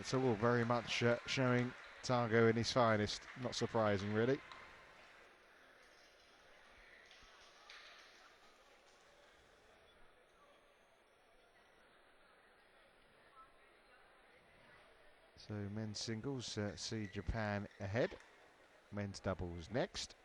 it's all very much showing Targo in his finest. Not surprising, really. So men's singles see Japan ahead. Men's doubles next.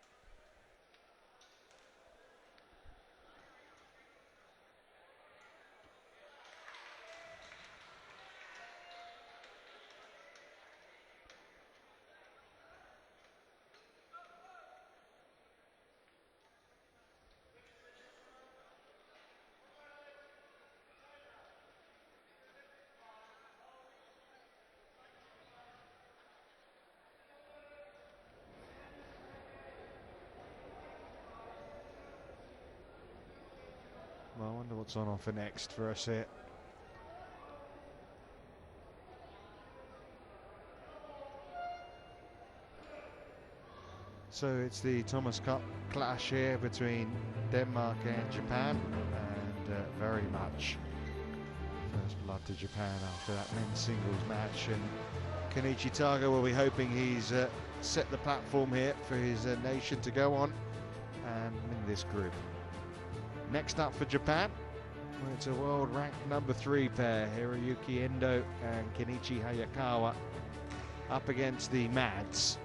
Well, I wonder what's on offer next for us here. So it's the Thomas Cup clash here between Denmark and Japan, and very much first blood to Japan after that men's singles match. And Kenichi Targa will be hoping he's set the platform here for his nation to go on and win this group. Next up for Japan, it's a world ranked #3 pair, Hiroyuki Endo and Kenichi Hayakawa, up against the Mads,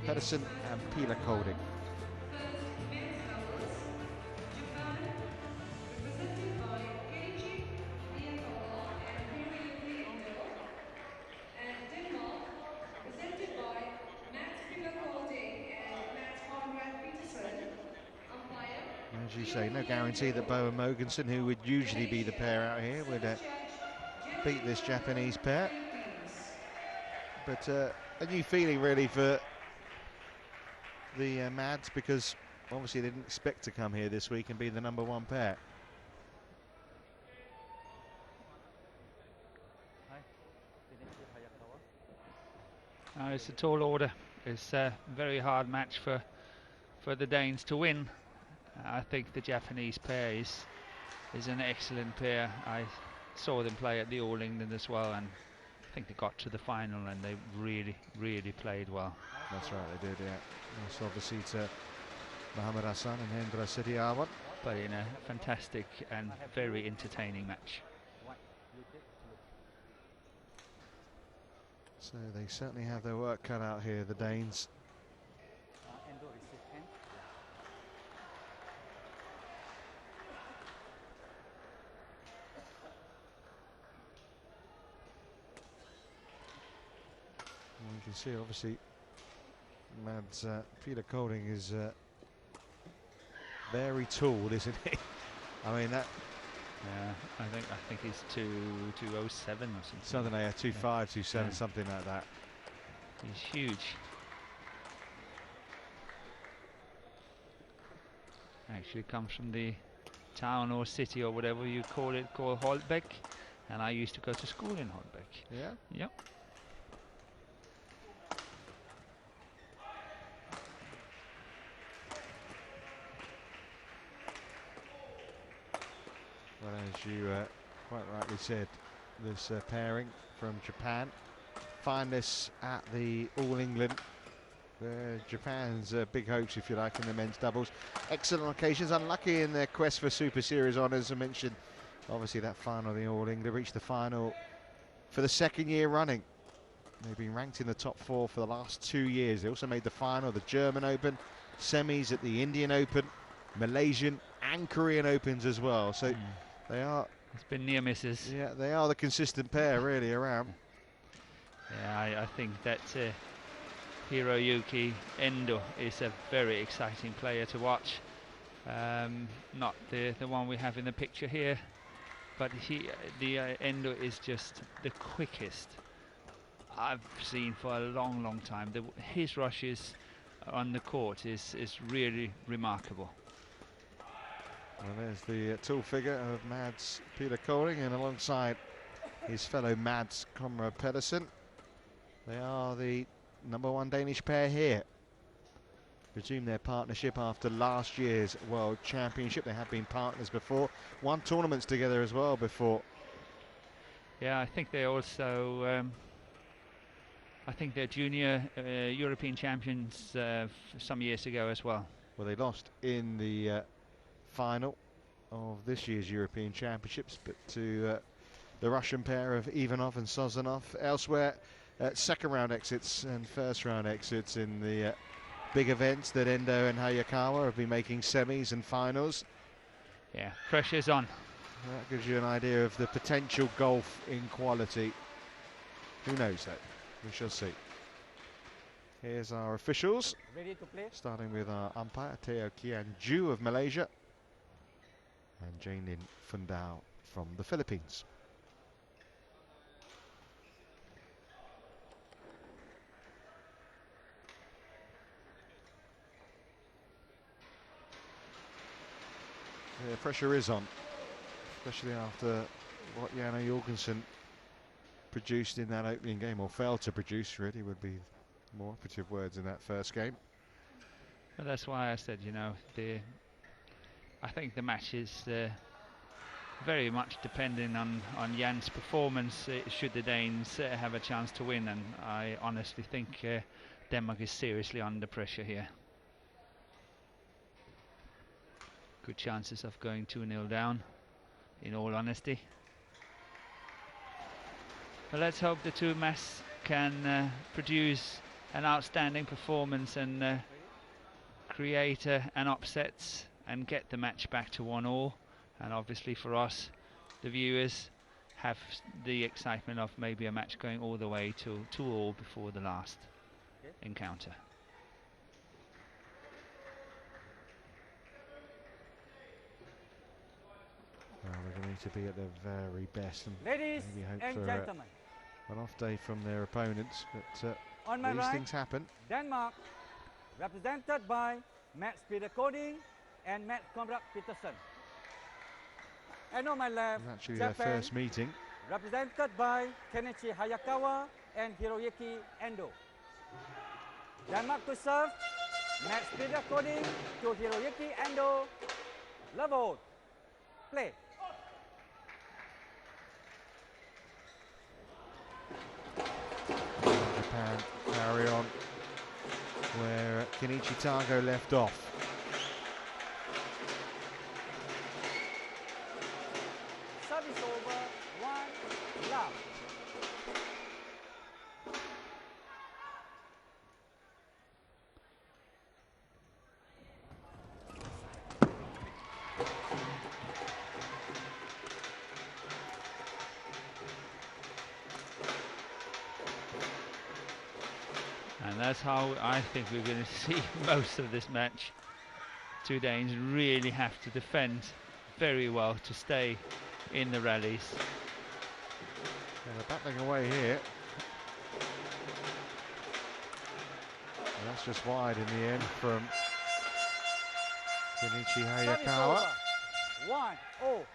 Pedersen and Pila Kolding. As you say, no guarantee that Bo and Mogensen, who would usually be the pair out here, would beat this Japanese pair. But a new feeling really for the Mads, because obviously they didn't expect to come here this week and be the #1 pair. It's a tall order. It's a very hard match for the Danes to win. I think the Japanese pair is an excellent pair. I saw them play at the All England as well, and I think they got to the final and they really played well. That's right, they did, yeah. That's obviously to Mohamed Hassan and Hendra Setiawan. But in a fantastic and very entertaining match. So they certainly have their work cut out here, the Danes. You can see obviously Mads Peter Kolding is very tall, isn't he? I mean that. Yeah, I think he's 207 or something. Something like 2.5, 2.7, something like that. He's huge. Actually comes from the town or city or whatever you call it, called Holbæk, and I used to go to school in Holbæk. Yeah. Yep. Well, as you quite rightly said, this pairing from Japan find this at the All England. Japan's big hopes, if you like, in the men's doubles. Excellent occasions, unlucky in their quest for Super Series honours. I mentioned, obviously, that final, the All England, reached the final for the 2nd year running. They've been ranked in the top 4 for the last 2 years. They also made the final, the German Open, semis at the Indian Open, Malaysian and Korean Opens as well. So they are... It's been near misses. Yeah, they are the consistent pair, really, around. Yeah, I think that Hiroyuki Endo is a very exciting player to watch. Not the one we have in the picture here, but Endo is just the quickest I've seen for a long time. His rushes on the court is really remarkable. Well, there's the tall figure of Mads Peter Kolding, and alongside his fellow Mads Conrad Pedersen. They are the #1 Danish pair here. Resume their partnership after last year's World Championship. They have been partners before, won tournaments together as well before. Yeah, I think they also I think they're junior European champions some years ago as well. Well, they lost in the final of this year's European Championships, but to the Russian pair of Ivanov and Sozanov. Elsewhere, second round exits and first round exits in the big events that Endo and Hayakawa have been making semis and finals. Yeah, pressure's on. That gives you an idea of the potential golf in quality. Who knows that? We shall see. Here's our officials. Ready to play? Starting with our umpire, Teo Kian Ju of Malaysia, and Jaylin Fundao from the Philippines. The pressure is on, especially after what Janne Jorgensen produced in that opening game, or failed to produce, really, would be more operative words in that first game. Well, that's why I said, you know, I think the match is very much depending on Jan's performance should the Danes have a chance to win, and I honestly think Denmark is seriously under pressure here. Good chances of going 2-0 down, in all honesty. But let's hope the two Mass can produce an outstanding performance and create an upset and get the match back to 1-1. And obviously for us, the viewers, have the excitement of maybe a match going all the way to 2-2 before the last encounter. Well, they're going to be at their very best, and Ladies maybe hope and for gentlemen, an off day from their opponents, but on my these right, things happen. Denmark, represented by Matt Speeder Coding and Matt Conrad Peterson. And on my left, It's actually Japan, their first meeting. represented by Kenichi Hayakawa and Hiroyuki Endo. Denmark to serve, Matt Speeder Coding to Hiroyuki Endo. Level, play. Japan carry on where Kenichi Tago left off. Service over, 1 love. And that's how I think we're going to see most of this match. Two Danes really have to defend very well to stay in the rallies. And they're battling away here. And that's just wide in the end from Kenichi Hayakawa. 1-0.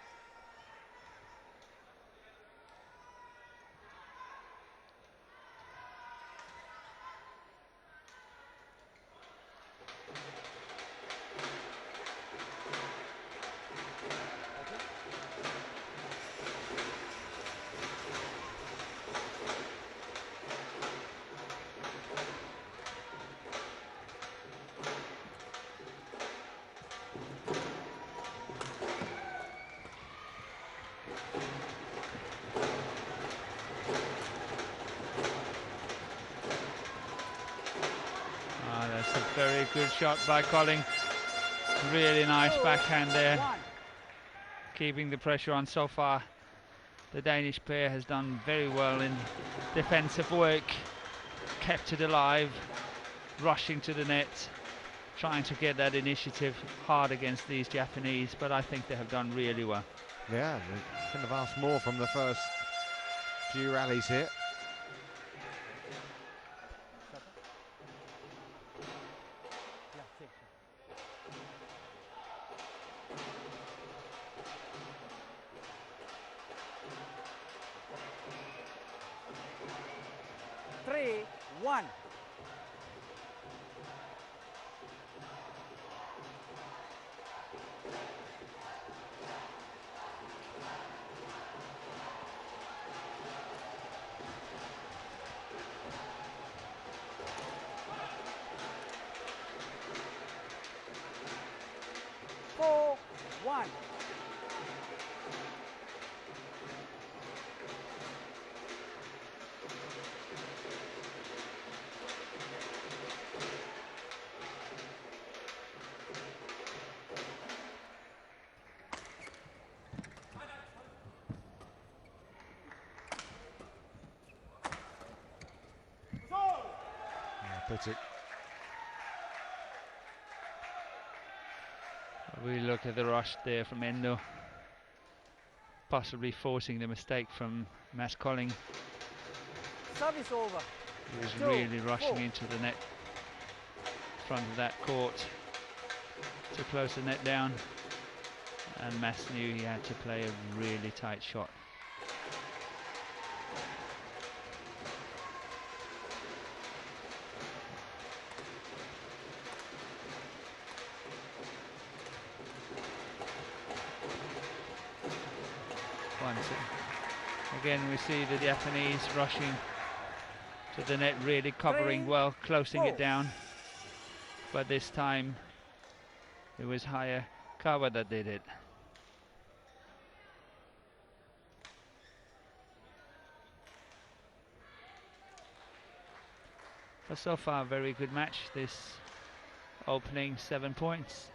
That's a very good shot by Colling. Really nice backhand there, keeping the pressure on so far. The Danish pair has done very well in defensive work, kept it alive, rushing to the net, trying to get that initiative hard against these Japanese, but I think they have done really well. Yeah, they couldn't have asked more from the first few rallies here. Three, 1. Time. Puts it. We look at the rush there from Endo, possibly forcing the mistake from Mass Colling. Service over. He was 2, really rushing 4. into the net, front of that court, to close the net down, and Mass knew he had to play a really tight shot. Again, we see the Japanese rushing to the net, really covering 3, well, closing 4. it down. But this time it was Hayakawa that did it. But so far, very good match. This opening 7 points.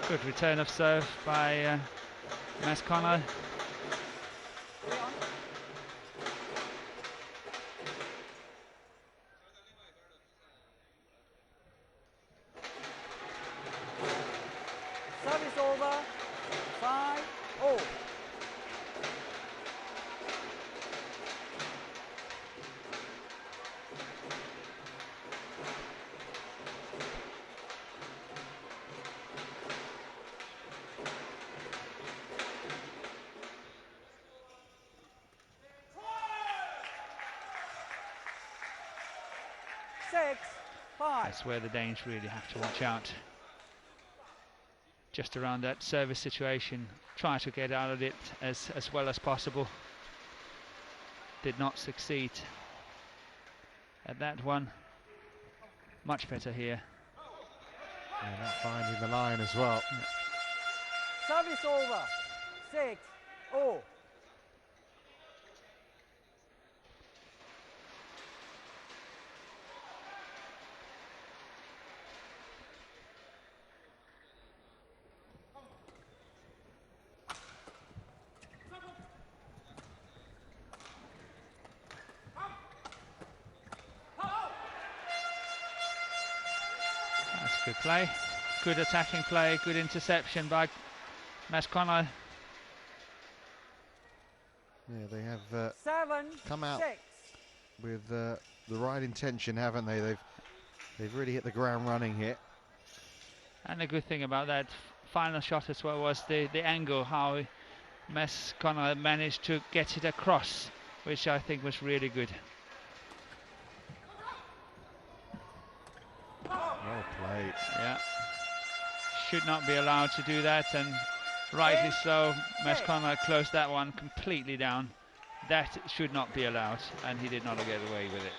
Good return of serve by Mass Connor. Service over. 5-0. That's where the Danes really have to watch out. Just around that service situation, try to get out of it as well as possible. Did not succeed at that one. Much better here. Yeah, not finding the line as well. Yeah. Service over. 6-0. Good play, good attacking play, good interception by Mass Connor. Yeah, they have come out 7-6. with the right intention, haven't they? They've really hit the ground running here. And the good thing about that final shot as well was the angle, how Mass Connor managed to get it across, which I think was really good. Well played. Yeah. Should not be allowed to do that, and rightly so. Mass Connor closed that one completely down. That should not be allowed, and he did not get away with it.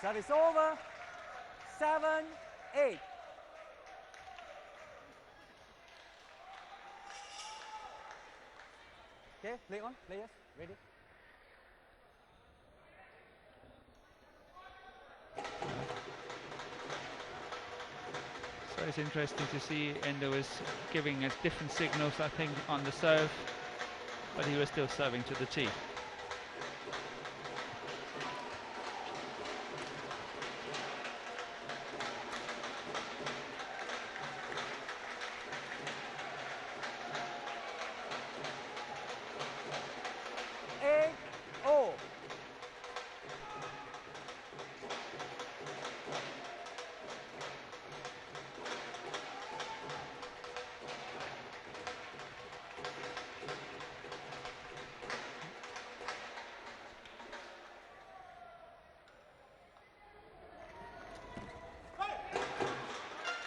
Service over. 7-8. Okay, play on, players, ready? So it's interesting to see Endo is giving us different signals, I think, on the serve. but he was still serving to the tee.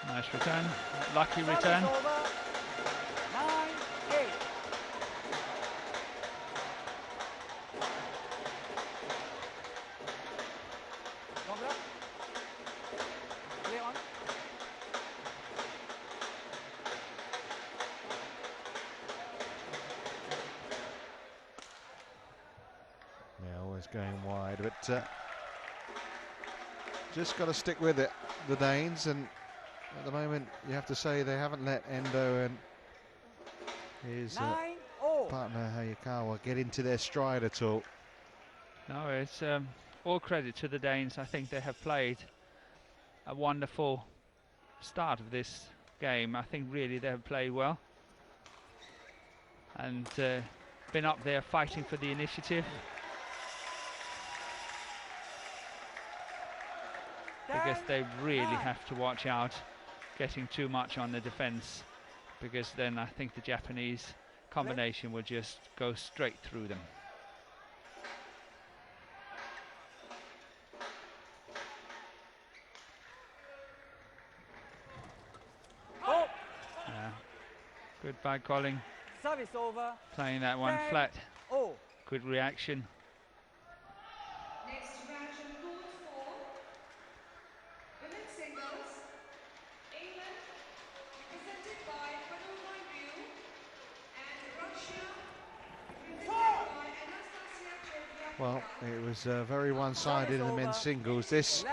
Nice return, lucky return. Over. 9-8. Congrats. Play on. Yeah, always going wide, but just got to stick with it, the Danes, and at the moment you have to say they haven't let Endo and his partner Hayakawa get into their stride at all. No, it's all credit to the Danes. I think they have played a wonderful start of this game. I think really they have played well and been up there fighting for the initiative. Because they really have to watch out getting too much on the defense, because then I think the Japanese combination will just go straight through them. Good by Colling. Service over. Playing that one flat. Good reaction. Next match on court 4. Women's singles. England, represented by Ryu, and Russia, represented by Anastasia. Well, it was very one-sided in the men's singles. This,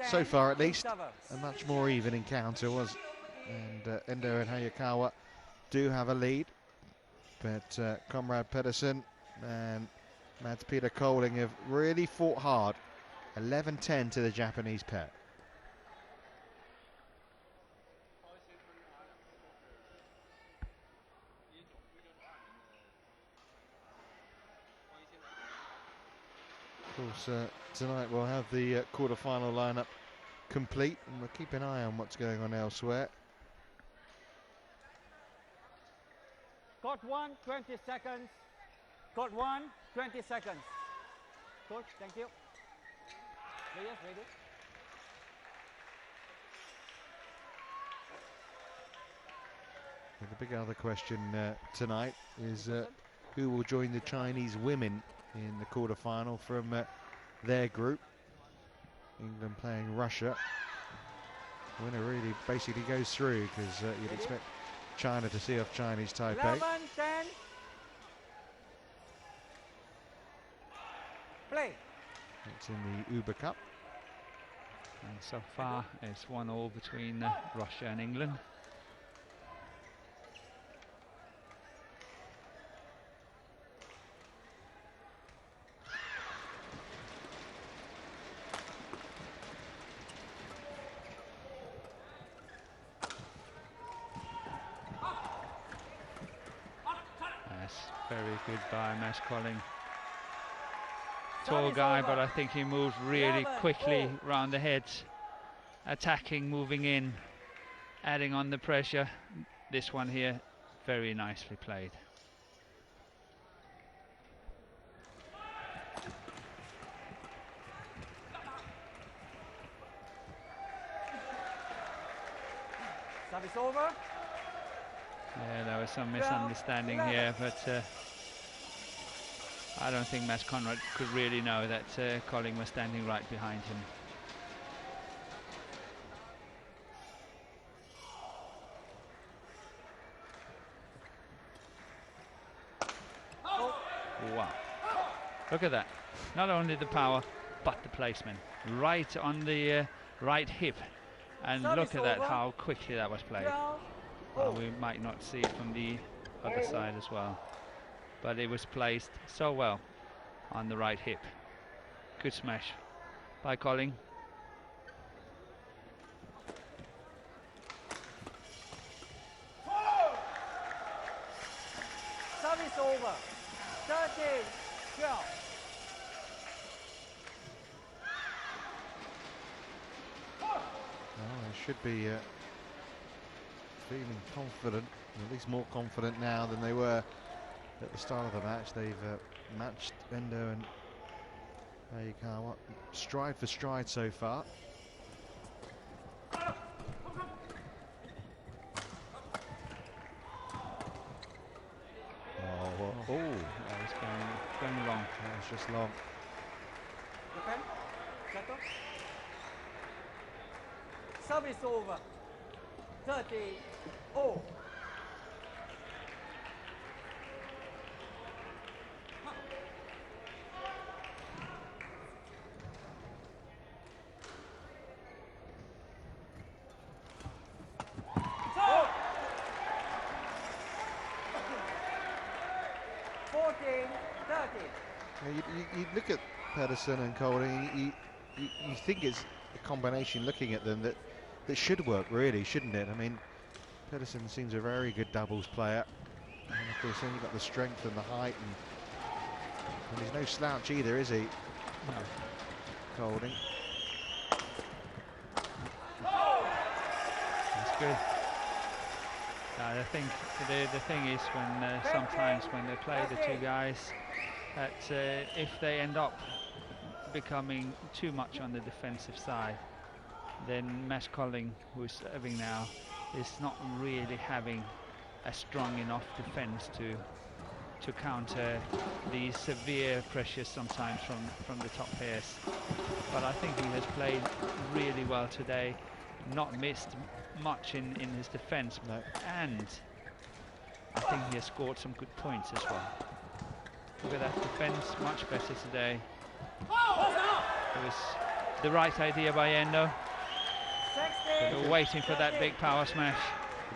so far at least, a much more even encounter was, and Endo and Hayakawa do have a lead, but Conrad Pedersen and Mads Peter Koling have really fought hard. 11-10 to the Japanese pair. Of course, tonight we'll have the quarter-final lineup complete, and we'll keep an eye on what's going on elsewhere. Court 1, 20 seconds. Court 1, 20 seconds. Coach, thank you. Players ready? And the big other question tonight is who will join the Chinese women in the quarter-final from their group. England playing Russia. Winner really basically goes through, because you'd expect China to see off Chinese Taipei. 11-10. Play. It's in the Uber Cup. And so far it's 1-1 between Russia and England. Very good by Mads Colling. Tall guy, but I think he moved really quickly round the heads. Attacking, moving in, adding on the pressure. This one here, very nicely played. Service over. Yeah, there was some misunderstanding here, but I don't think Mads Conrad could really know that Colling was standing right behind him. Wow. Look at that. Not only the power, but the placement. Right on the right hip. And look at that, how quickly that was played. We might not see it from the other side as well. but it was placed so well on the right hip. Good smash by Colling. Service over. 13-12. Well, they should be feeling confident, at least more confident now than they were at the start of the match. They've matched Endo and Hayakawa stride for stride so far. Oh, that was going wrong. that was just long. Defend. Settle. Service over. 30-0. You look at Pedersen and Colding, you think it's a combination, looking at them, that should work, really, shouldn't it? I mean, Pedersen seems a very good doubles player, and of course then you've got the strength and the height, and he's no slouch either, is he? No. Colding. That's good. I think the thing is when sometimes when they play the two guys, that if they end up becoming too much on the defensive side, then Matt Colling, who's serving now, is not really having a strong enough defense to counter the severe pressure sometimes from the top pairs. But I think he has played really well today, not missed much in his defense, No. and I think he has scored some good points as well. Look at that defense, much better today. It was the right idea by Endo. They were waiting for that big power smash.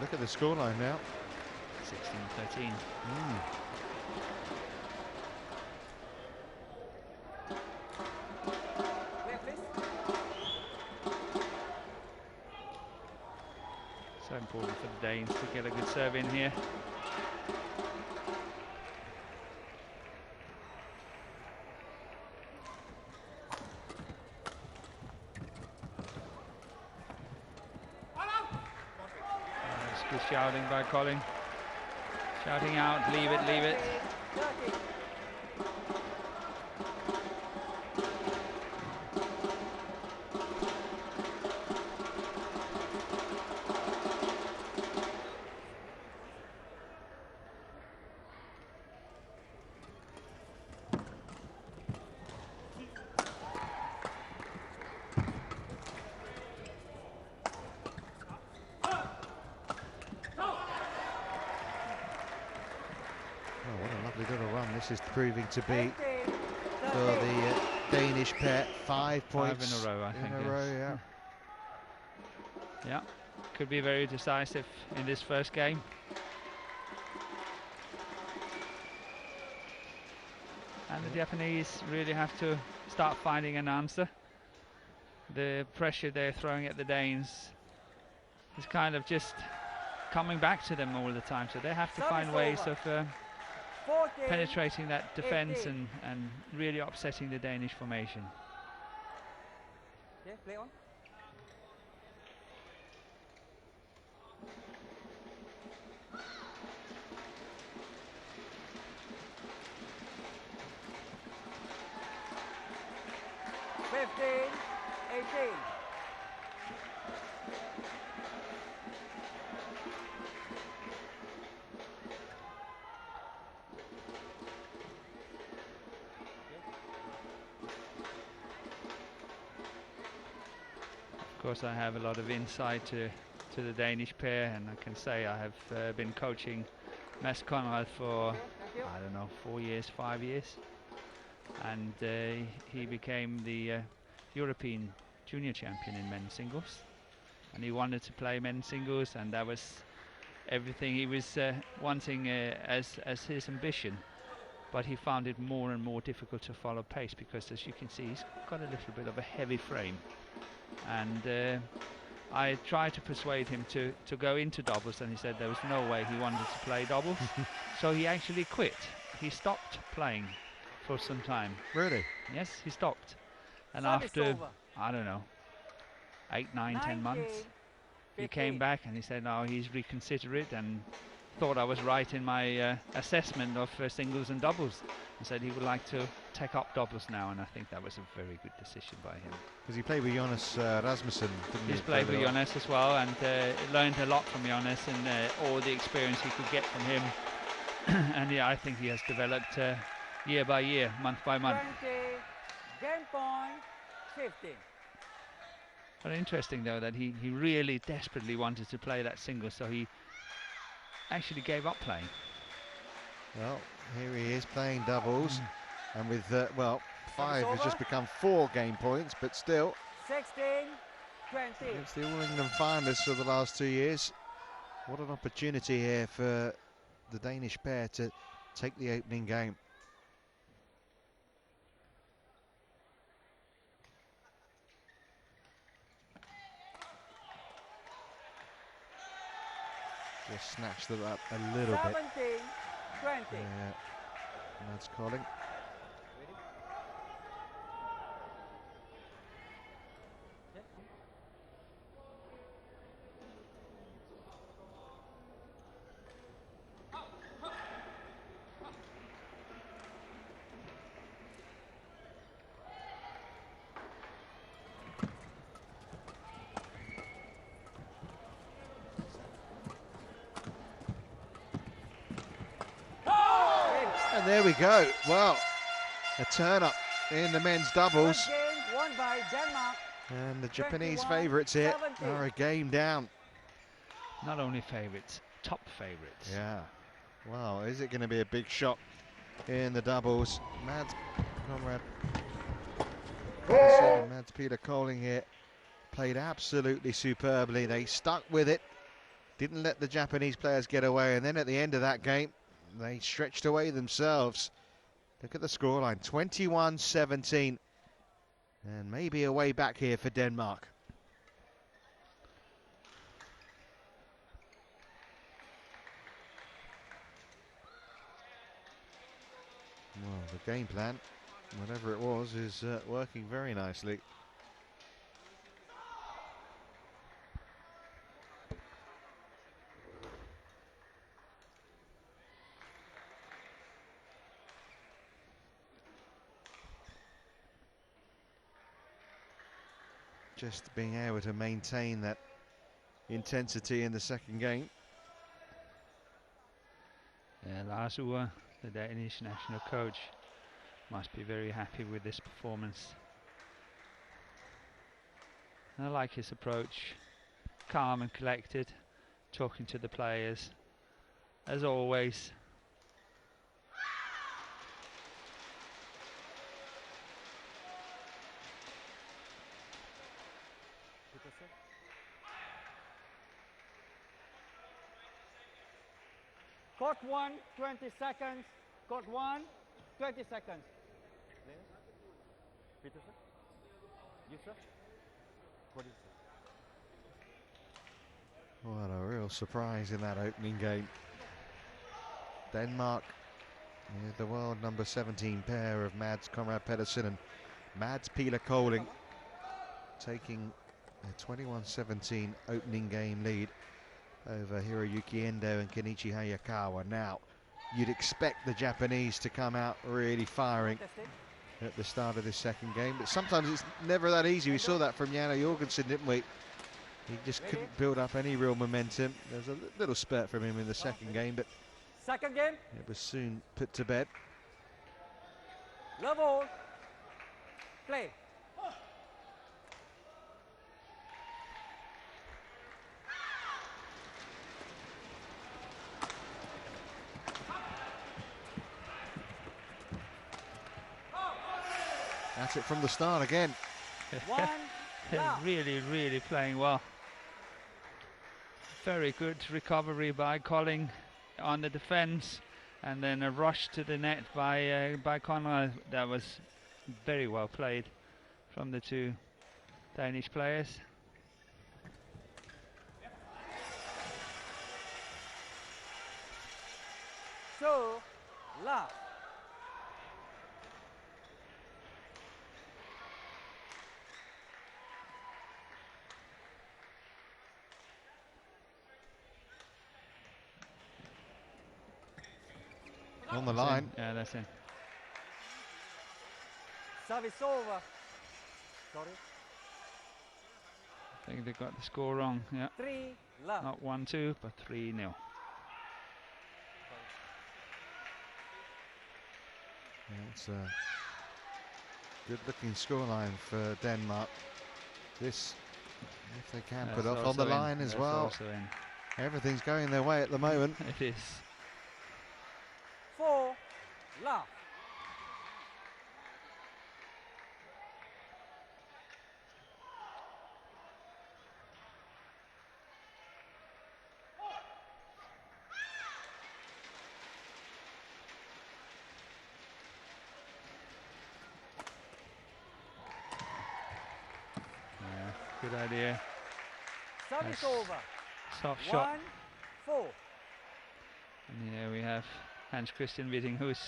Look at the scoreline now. 16-13. So important for the Danes to get a good serve in here. That's good shouting by Colin. Shouting out, leave it, leave it. This is proving to be for the Danish pair 5 points. 5 in a row, I think. In a row, yeah. Yeah, could be very decisive in this first game. And the Japanese really have to start finding an answer. The pressure they're throwing at the Danes is kind of just coming back to them all the time, so they have to find ways of penetrating that defense and really upsetting the Danish formation. Okay, play on. Of course, I have a lot of insight to the Danish pair, and I can say I have been coaching Mads Conrad for, I don't know, 4 years, 5 years, and he became the European junior champion in men's singles, and he wanted to play men's singles, and that was everything he was wanting as his ambition. but he found it more and more difficult to follow pace because, as you can see, he's got a little bit of a heavy frame. And I tried to persuade him to go into doubles, and he said there was no way he wanted to play doubles. So he actually quit. He stopped playing for some time. Really? Yes, he stopped. And Service after, over. I don't know, 8, 9, 10 months, he came back and he said, no, he's reconsidered it, and thought I was right in my assessment of singles and doubles, and said he would like to take up doubles now, and I think that was a very good decision by him. Because he played with Jonas Rasmussen, didn't he? He's played with Jonas as well, and learned a lot from Jonas, and all the experience he could get from him. And yeah, I think he has developed year by year, month by month. 20, game point, 15. But interesting though that he really desperately wanted to play that single, so he actually gave up playing. Well, here he is playing doubles, and with, well, 5 has just become 4 game points, but still, 16, 20. it's the All England finalists for the last 2 years. What an opportunity here for the Danish pair to take the opening game. Just snatched it up a little 17, bit. 20. That's calling. And there we go. Well, a turn up in the men's doubles. First game won by Denmark. And the Japanese 21, favourites here 17. are a game down. Not only favourites, top favourites. Yeah. Wow, is it going to be a big shot in the doubles? Mads Peter Koling here played absolutely superbly. They stuck with it, didn't let the Japanese players get away, and then at the end of that game, they stretched away themselves. Look at the scoreline, 21-17. And maybe a way back here for Denmark. Well, the game plan, whatever it was, is working very nicely. Just being able to maintain that intensity in the second game. Yeah, Lars Ure, the Danish national coach, must be very happy with this performance. I like his approach, calm and collected, talking to the players, as always. Court 1, 20 seconds. Court 1, 20 seconds. Peter, sir? You, sir? What is it? What a real surprise in that opening game. Denmark with the world number 17 pair of Mads Conrad Pedersen and Mads Peter Koling taking a 21-17 opening game lead over Hiroyuki Endo and Kenichi Hayakawa. Now, you'd expect the Japanese to come out really firing at the start of this second game, but sometimes it's never that easy. We saw that from Janne Jorgensen, didn't we? He just couldn't build up any real momentum. There was a little spurt from him in the second game, but second game. it was soon put to bed. Love all. Play. That's it from the start again. One. Love. Really playing well. Very good recovery by Koling on the defense, and then a rush to the net by Conrad. That was very well played from the two Danish players. So, love. On the That's line. in. Yeah, that's in. Service over. Sorry. I think they got the score wrong. Yeah, 3 love. not 1-2, but 3-0. Yeah, it's a good-looking scoreline for Denmark. This, if they can put That's off on the also in. line as That's well. also in. Everything's going their way at the moment. It is. 4 love. Yeah, good idea. Service Nice. over. Soft shot. 1-4. And here we have Hans Christian Wittinghus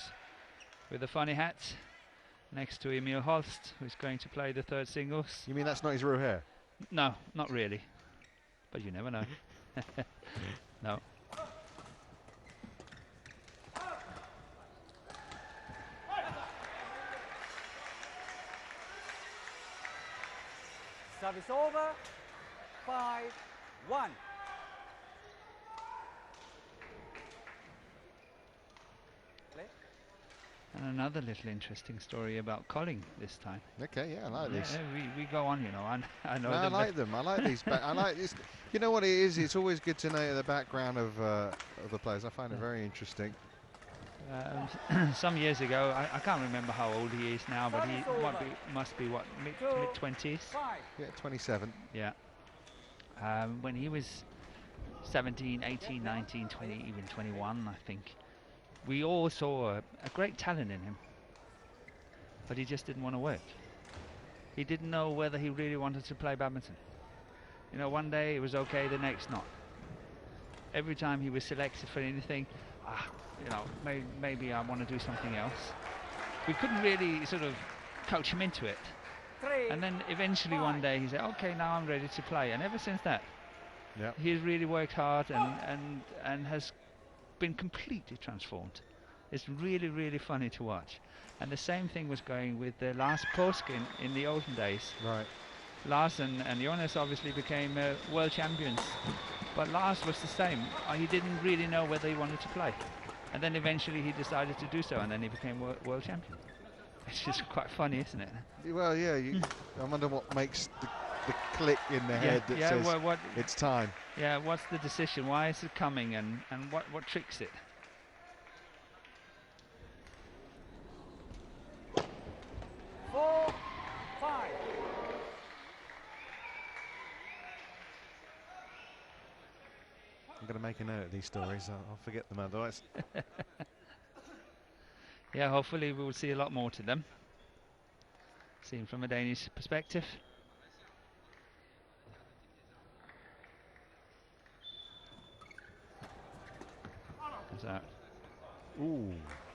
with the funny hat next to Emil Holst, who's going to play the third singles. You mean that's not his real hair? No, not really, but you never know. No. Service over. 5-1. Play. And another little interesting story about Colling this time. Okay, yeah, I like this. Yeah, we go on, you know. I know No, I them, like them. I like these. I like this. You know what it is? It's always good to know the background of the players. I find it very interesting. some years ago, I can't remember how old he is now, but he must be what, mid-20s? 5. Yeah, 27. Yeah. When he was 17, 18, 19, 20, even 21, I think, we all saw a great talent in him, but he just didn't want to work. He didn't know whether he really wanted to play badminton. You know, one day it was okay, the next not. Every time he was selected for anything, you know, maybe I want to do something else. We couldn't really sort of coach him into it. 3. And then eventually one day he said, okay, now I'm ready to play. And ever since that, Yeah. he's really worked hard and has been completely transformed. It's really, really funny to watch. And the same thing was going with Lars Påske in the olden days. Right. Lars and Jonas obviously became world champions. But Lars was the same. He didn't really know whether he wanted to play. And then eventually he decided to do so, and then he became world champion. It's just quite funny, isn't it? Well, yeah. I wonder what makes the click in the head that says what it's time. Yeah, what's the decision? Why is it coming, and what tricks it? 4-5. I'm going to make a note of these stories. I'll forget them otherwise. Yeah, hopefully we will see a lot more to them, seen from a Danish perspective. It's out. Ooh.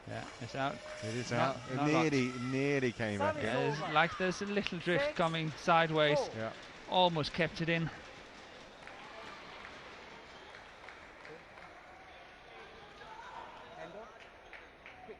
Yeah, it's out. It is Not- out. It not locked. nearly came back Service in. Yeah, there's a little drift 6, coming sideways. 4. Yeah. Almost kept it in. Handle. Quick.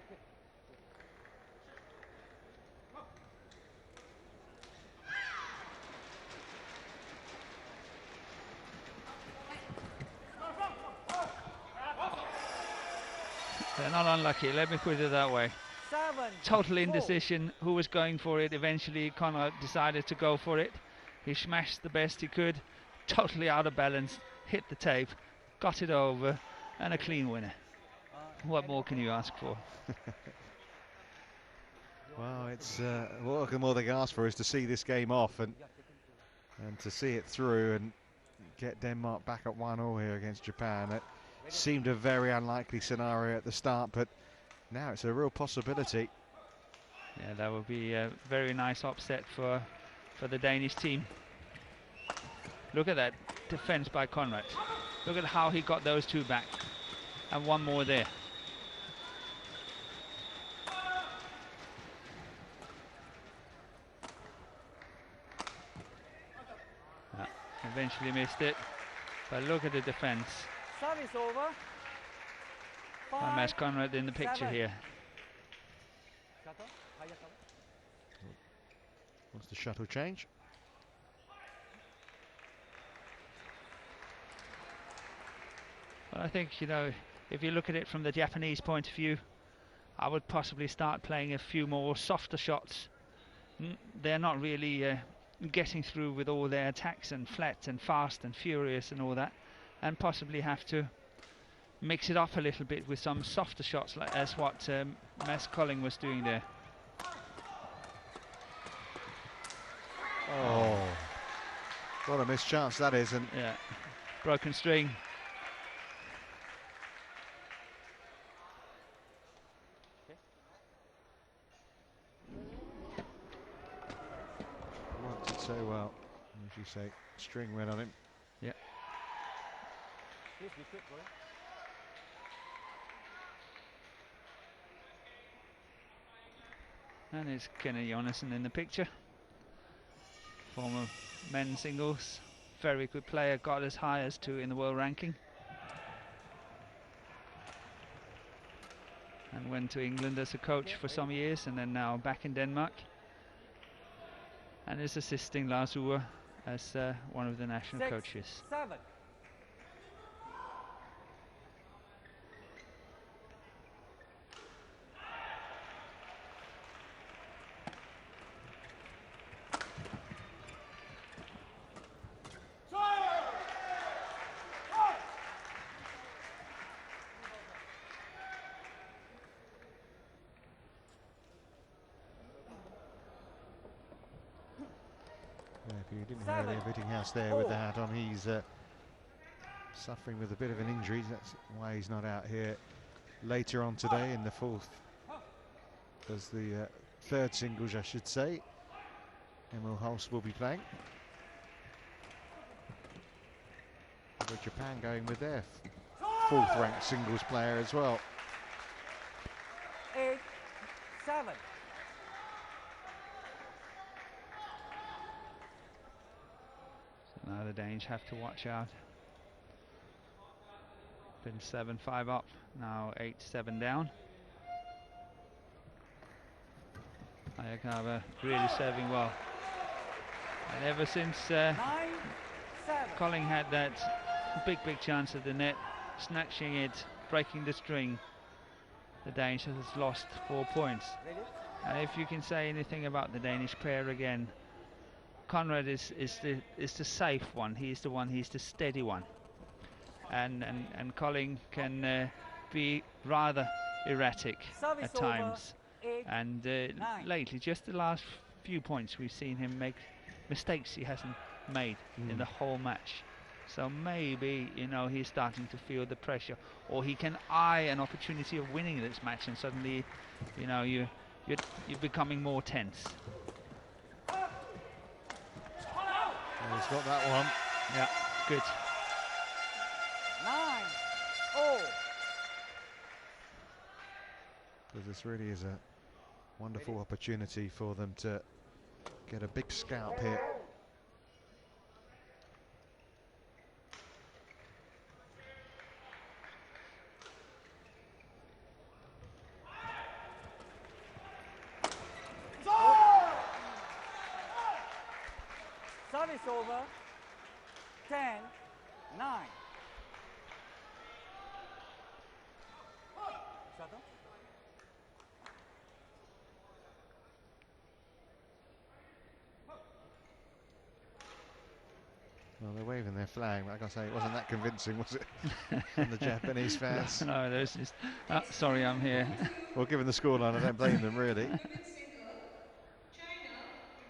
They're not unlucky, let me put it that way. 7. Total indecision who was going for it. Eventually Conrad decided to go for it. He smashed the best he could, totally out of balance, hit the tape, got it over, and a clean winner. What more can you ask for? Well, it's what more they can ask for is to see this game off and to see it through and get Denmark back at 1-1 here against Japan. seemed a very unlikely scenario at the start, but now it's a real possibility. Yeah, that would be a very nice upset for the Danish team. Look at that defense by Conrad. Look at how he got those two back. And one more there. Eventually missed it. But look at the defense. Service over. And Mads Conrad in the picture 7. here. Shuttle, higher cover. What's the shuttle change? Well, I think, you know, if you look at it from the Japanese point of view, I would possibly start playing a few more softer shots. They're not really getting through with all their attacks and flat and fast and furious and all that, and possibly have to mix it up a little bit with some softer shots, like as what Mads Colling was doing there. Oh, what a missed chance that is. And yeah, broken string. worked it so well. As you say, string went on him. Yeah. Please be quick, boy. And it's Kenny Jonassen in the picture. Former men's singles. Very good player, got as high as 2 in the world ranking. And went to England as a coach for some years, and then now back in Denmark. And is assisting Lars Ure as one of the national 6, coaches. 7. Yeah, if you didn't hear Elia Vittinghouse there with the hat on, he's suffering with a bit of an injury. That's why he's not out here later on today in the 4th. As the 3rd singles, I should say. Emil Holst will be playing. With Japan going with their 4th ranked singles player as well. 8, 7. So now the Danes have to watch out. Been 7-5 up, now 8-7 down. Ayakawa really serving well. And ever since 9, 7. Colling had that big chance at the net, snatching it, breaking the string, the Danes has lost 4 points. Ready? And if you can say anything about the Danish pair again, Conrad is the safe one. He's the steady one. And Colling can be rather erratic Service at over, times. 8, And 9. lately, just the last few points, we've seen him make mistakes he hasn't made in the whole match. So maybe, you know, he's starting to feel the pressure, or he can eye an opportunity of winning this match, and suddenly, you know, you're becoming more tense. Well, he's got that one. Yeah, good. 9, 0. Because this really is a wonderful opportunity for them to get a big scalp here. Service over, 10, 9. Shuttle. Well, they're waving their flag, but like I say, it wasn't that convincing, was it? From the Japanese fans. No, there's just. Sorry, I'm here. Well, given the scoreline, I don't blame them really. Women's single, China,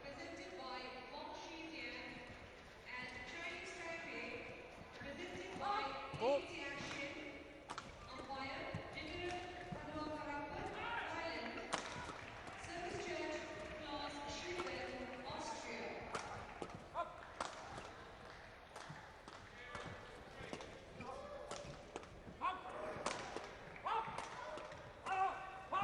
represented by Wang Shijian, and Chinese Taipei, represented by Oh. Li Jiaxin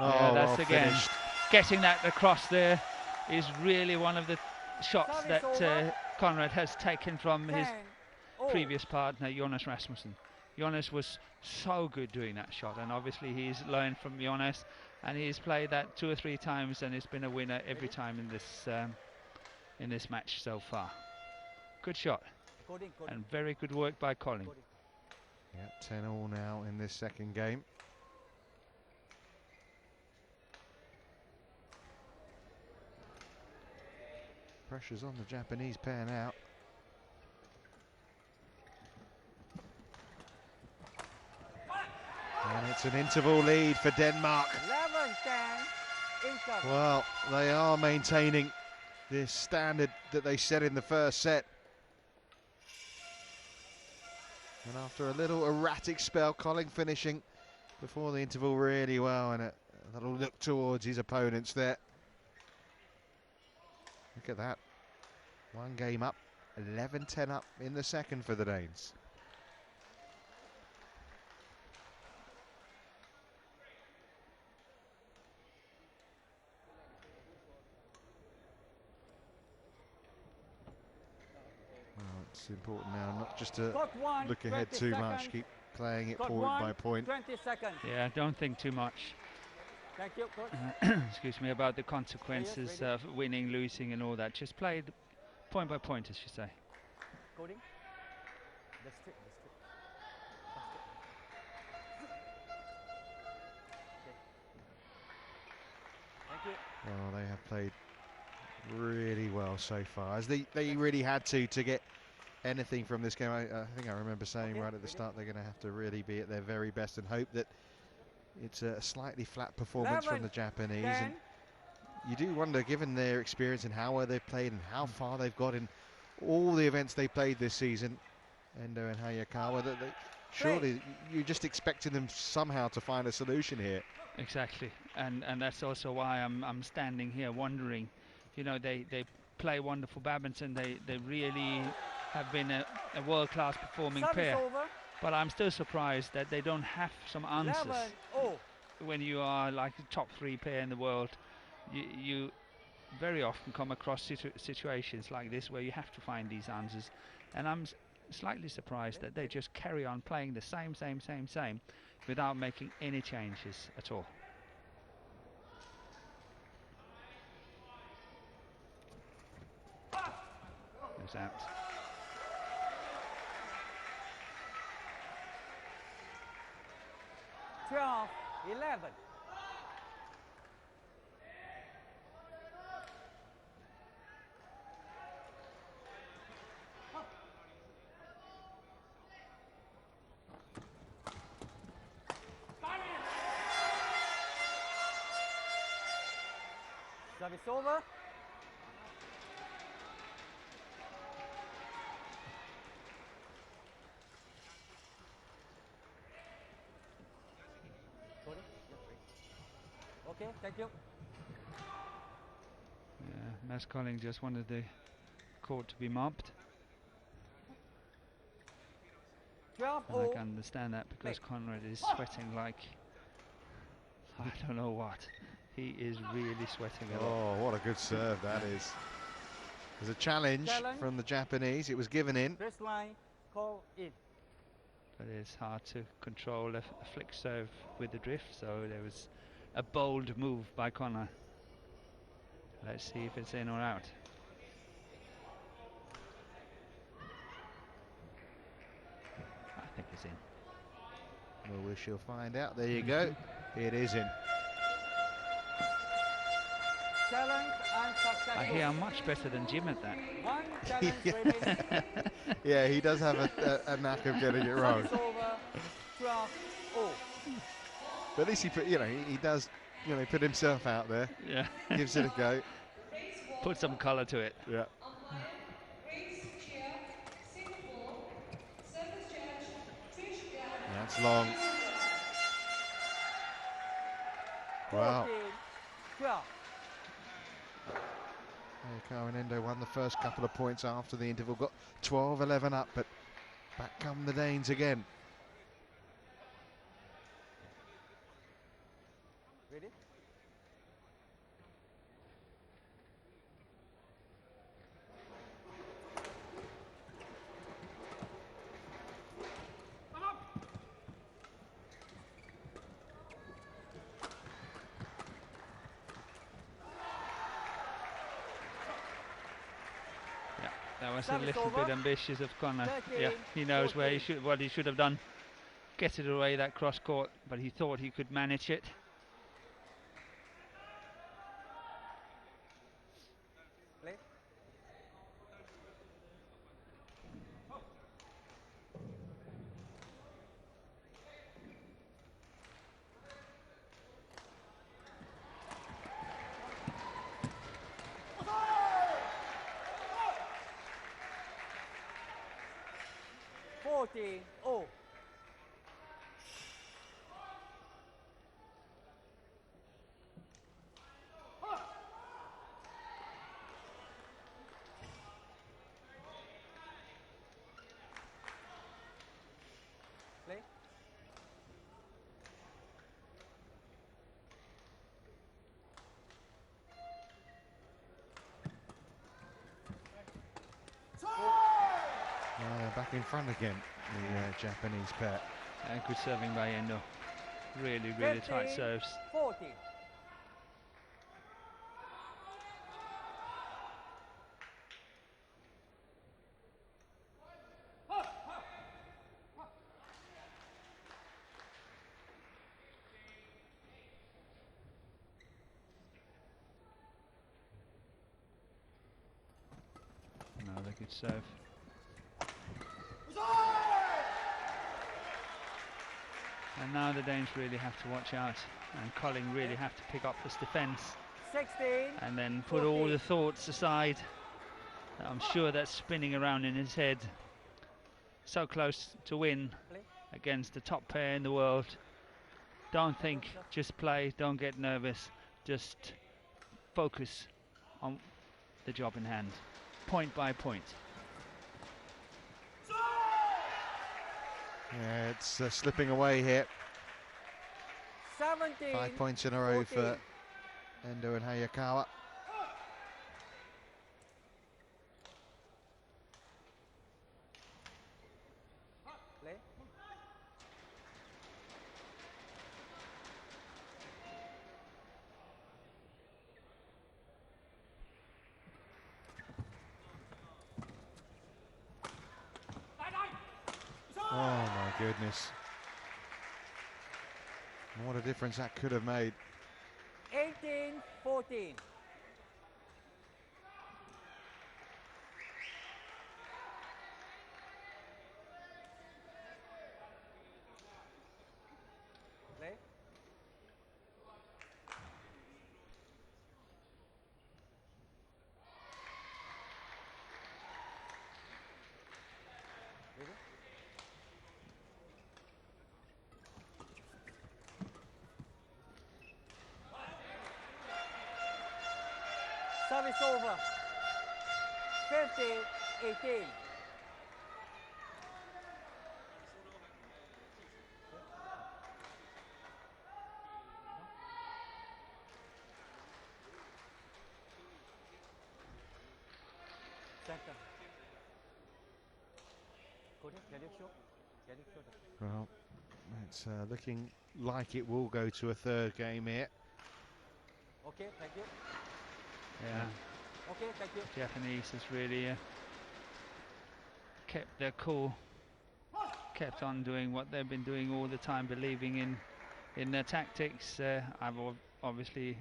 Yeah, that's well again, finished. getting that across there is really one of the shots Service that over. Conrad has taken from his 10-0. previous partner, Jonas Rasmussen. Jonas was so good doing that shot, and obviously he's learned from Jonas, and he's played that 2 or 3 times, and he's been a winner every time in this match so far. Good shot, Coding. and very good work by Colin. Yeah, 10-all now in this second game. Pressure's on the Japanese pair now. And it's an interval lead for Denmark. 11-10. Interval. Well, they are maintaining this standard that they set in the first set. And after a little erratic spell, Colin finishing before the interval really well, and a little look towards his opponents there. Look at that. 1 game up, 11-10 up in the second for the Danes. Well, it's important now not just to Court 1, look ahead 20 too seconds. much, keep playing it Court point 1, by point. 20 seconds. Yeah, don't think too much. Thank you, coach. Excuse me, about the consequences ready. of winning, losing, and all that. Just play the point by point, as you say. Coding. The strip. Thank you. Well, they have played really well so far, as they really had to get anything from this game. I think I remember saying right at the start they're going to have to really be at their very best and hope that it's a slightly flat performance from the Japanese. And you do wonder, given their experience and how well they've played and how far they've got in all the events they played this season, Endo and Hayakawa, that surely you're just expecting them somehow to find a solution here. Exactly, and that's also why I'm standing here wondering. You know, they play wonderful badminton. They really have been a world-class performing Service pair. over. But I'm still surprised that they don't have some answers. 11-0. When you are like the top 3 pair in the world, you very often come across situations like this where you have to find these answers. And I'm slightly surprised that they just carry on playing the same without making any changes at all. Goes out. Twelve, 11. Service over. Okay, thank you. Yeah, Mass Colling just wanted the court to be mobbed. 12-0. And I can understand that because Conrad is sweating like I don't know what. He is really sweating a lot. Oh, what a good serve that is. There's a challenge from the Japanese. It was given in. First line, call in. But it's hard to control a flick serve with the drift, so there was a bold move by Connor. Let's see if it's in or out. I think it's in. Well, we shall find out. There you go. It is in. Challenge unsuccessful. I hear I'm much better than Jim at that. One challenge remaining. Yeah, he does have a knack of getting it wrong. Service over. 12-0. But at least he put, he does, put himself out there. Yeah. Gives it a go. Put some colour to it. Yeah. That's long. 14, Wow. 12. Hayakawa and Endo won the first couple of points after the interval. Got 12-11 up, but back come the Danes again. Ready? was a Service little over. bit ambitious of Connor. 13, Yeah, he knows where he 14. what he should have done. Get it away that cross court, but he thought he could manage it. Play. Oh. Play. They're back in front again, the Japanese pair. And good serving by Endo. Really, really tight 15, serves. 14. Another good serve. And now the Danes really have to watch out, and Colling really have to pick up his defence 16. and then put all the thoughts aside. I'm sure that's spinning around in his head. So close to win against the top pair in the world. Don't think, just play, don't get nervous, just focus on the job in hand, point by point. Yeah, it's slipping away here. 17. 5 points in a row 14. for Endo and Hayakawa. Play. Oh my goodness. What a difference that could have made. 18, 14. Play. Ready? Service over. 50, 18. Center. Well, it's looking like it will go to a third game here. Okay, thank you. Yeah, Okay, thank you. Japanese has really kept their cool, kept on doing what they've been doing all the time, believing in their tactics. I've obviously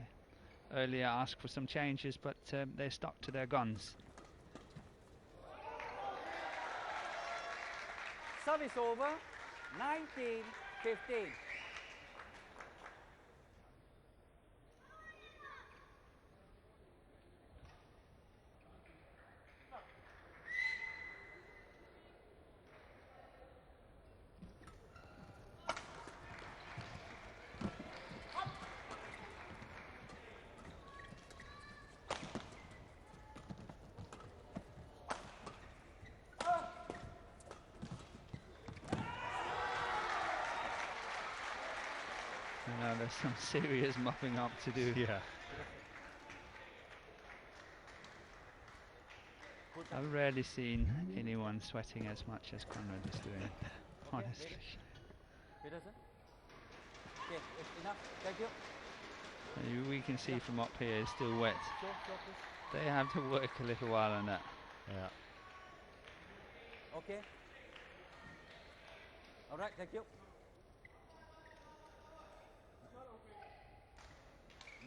earlier asked for some changes, but they stuck to their guns. Service over. 19, 15. You know, there's some serious mopping up to do. Yeah. I've rarely seen anyone sweating as much as Conrad is doing, honestly. Peterson? Okay, it's enough. Thank you. We can see from up here it's still wet. Show, please. They have to work a little while on that. Yeah. Okay. All right, thank you.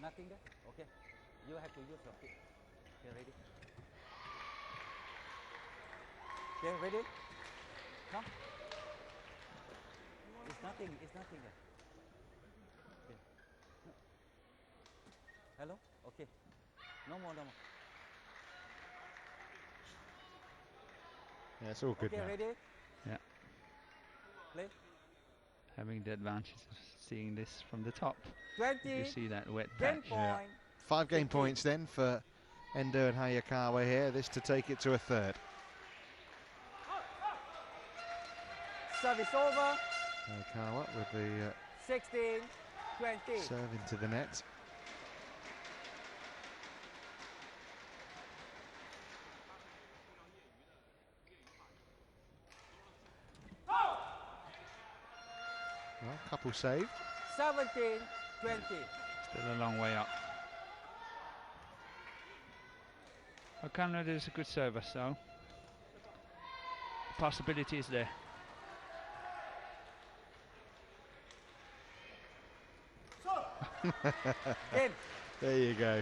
Nothing there? Okay. You have to use your feet. Okay, ready? Okay, ready? Come. It's nothing there. Okay. No. Hello? Okay. No more, no more. Yeah, it's all good Okay, now. ready? Yeah, Play. having the advantage of seeing this from the top. You 20. see that wet Game patch. Yeah. point. 5 game 15. points then for Endo and Hayakawa here. This to take it to a third. Service over. Hayakawa with the 16. 20. serve into the net. Well, couple saved. 17. 20. Still a long way up. O'Connor is a good server, so the possibility is there. Game. There you go.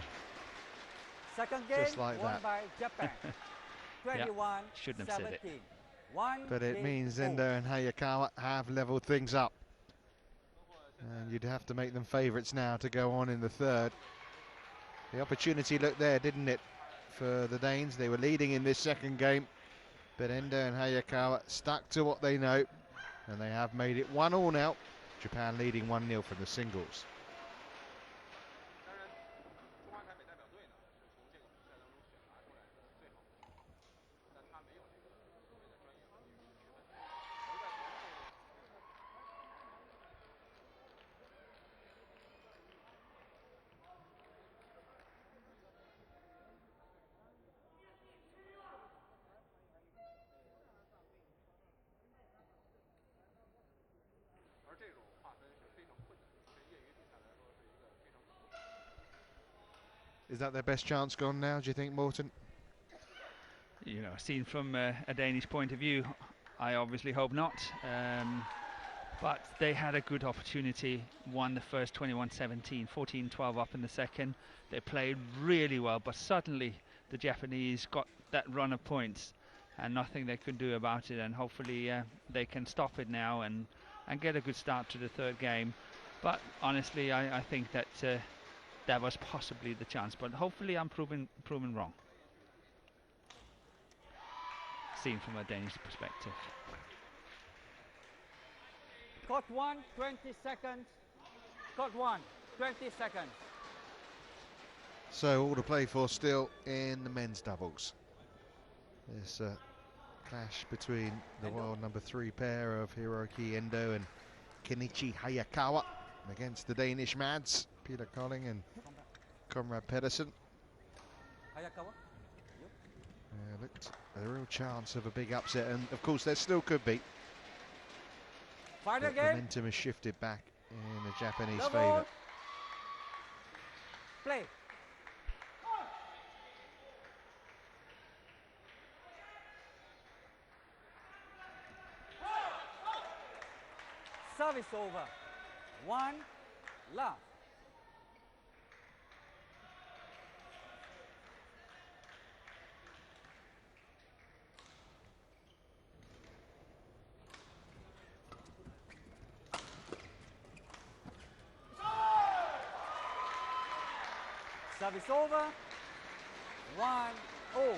Second game Just like won that. by Japan. 21. shouldn't have said it. 17. One But it game means over. Endo and Hayakawa have levelled things up. And you'd have to make them favourites now to go on in the third. The opportunity looked there, didn't it, for the Danes? They were leading in this second game, but Endo and Hayakawa stuck to what they know, and they have made it 1-1 now. Japan leading 1-0 from the singles. Is that their best chance gone now, do you think, Morton? You know, seen from a Danish point of view, I obviously hope not. But they had a good opportunity, won the first 21-17, 14-12 up in the second. They played really well, but suddenly the Japanese got that run of points and nothing they could do about it, and hopefully they can stop it now and get a good start to the third game. But honestly, I think that that was possibly the chance, but hopefully I'm proven wrong, seen from a Danish perspective. Court 1, 20 seconds. Court 1, 20 seconds. So all to play for still in the men's doubles. This clash between the Endo. world number 3 pair of Hiroki Endo and Kenichi Hayakawa against the Danish Mads, Peter Colling and Conrad Pedersen. Hayakawa. You. Looked a real chance of a big upset, and of course there still could be. Final But game. momentum has shifted back in the Japanese Double. favour. Play. Service over. 1 love. Service over. 1-0.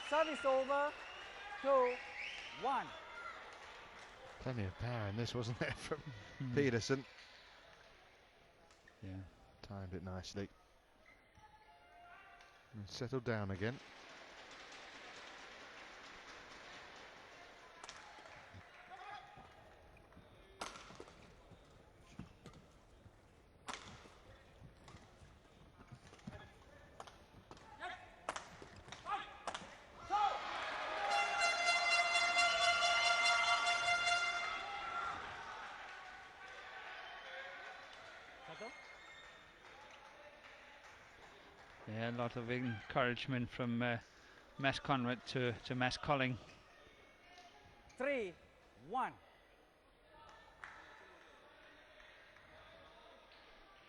Service over. 2-1. Plenty of power in this, wasn't there, from Pedersen. Yeah. Timed it nicely. And settled down again. Settle. Yeah, a lot of encouragement from Mass Conrad to Mass Colling. 3-1.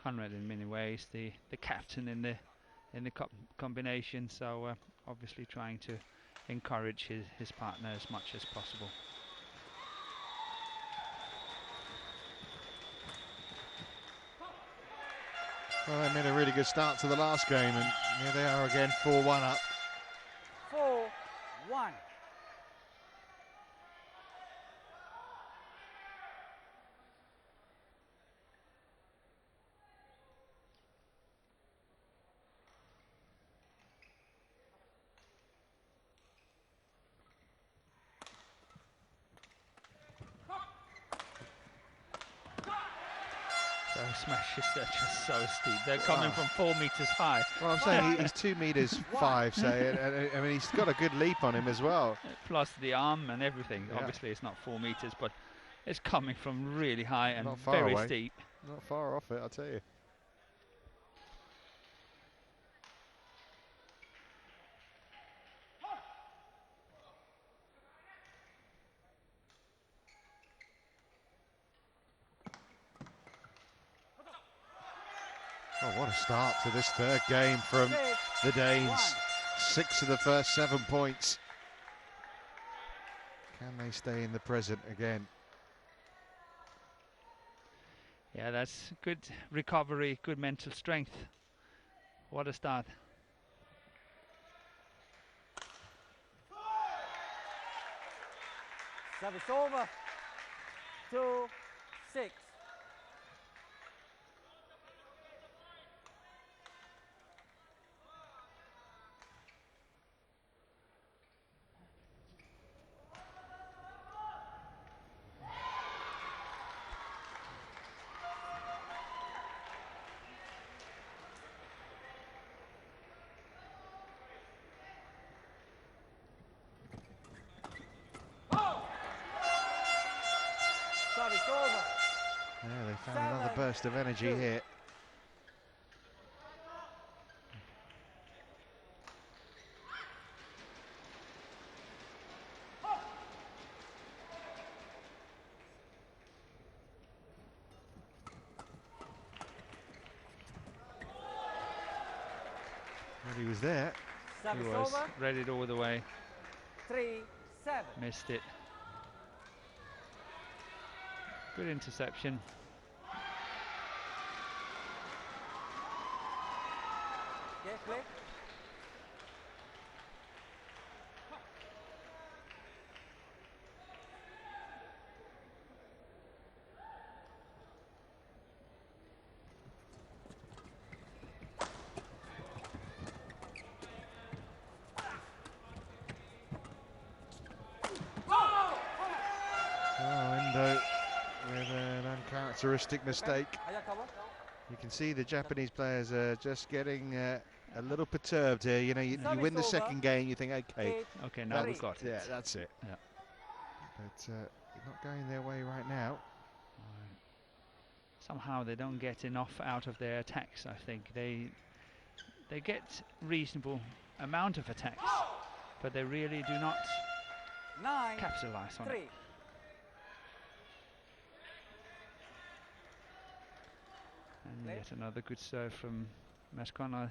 Conrad, in many ways, the captain in the combination, so obviously trying to encourage his partner as much as possible. Well, they made a really good start to the last game, and here they are again, 4-1 up. 4-1. Those smashes are just so steep. They're coming from 4 meters high. Well, I'm saying he's 2 meters 5, say, and I mean, he's got a good leap on him as well. Plus the arm and everything. Yeah. Obviously, it's not 4 meters, but it's coming from really high and Not far very away. steep. Not far off it, I'll tell you. Oh, what a start to this third game from the Danes. 6 of the first 7 points. Can they stay in the present again? Yeah, that's good recovery, good mental strength. What a start. Service over. 2-6. Service over. Yeah, they found another burst of energy here. Well, he was there. He Service was over. read it all the way. 3-7. Missed it. Good interception. Okay, play. Oh, Endo with an uncharacteristic mistake. Ayah cover. You can see the Japanese players are just getting a little perturbed here. You know, you win the second game, you think, okay, Okay, now we've got it. yeah, that's it. Yeah. But not going their way right now. Somehow they don't get enough out of their attacks. I think they get reasonable amount of attacks, but they really do not 9-3. capitalize on it. And Play. yet another good serve from Mascona.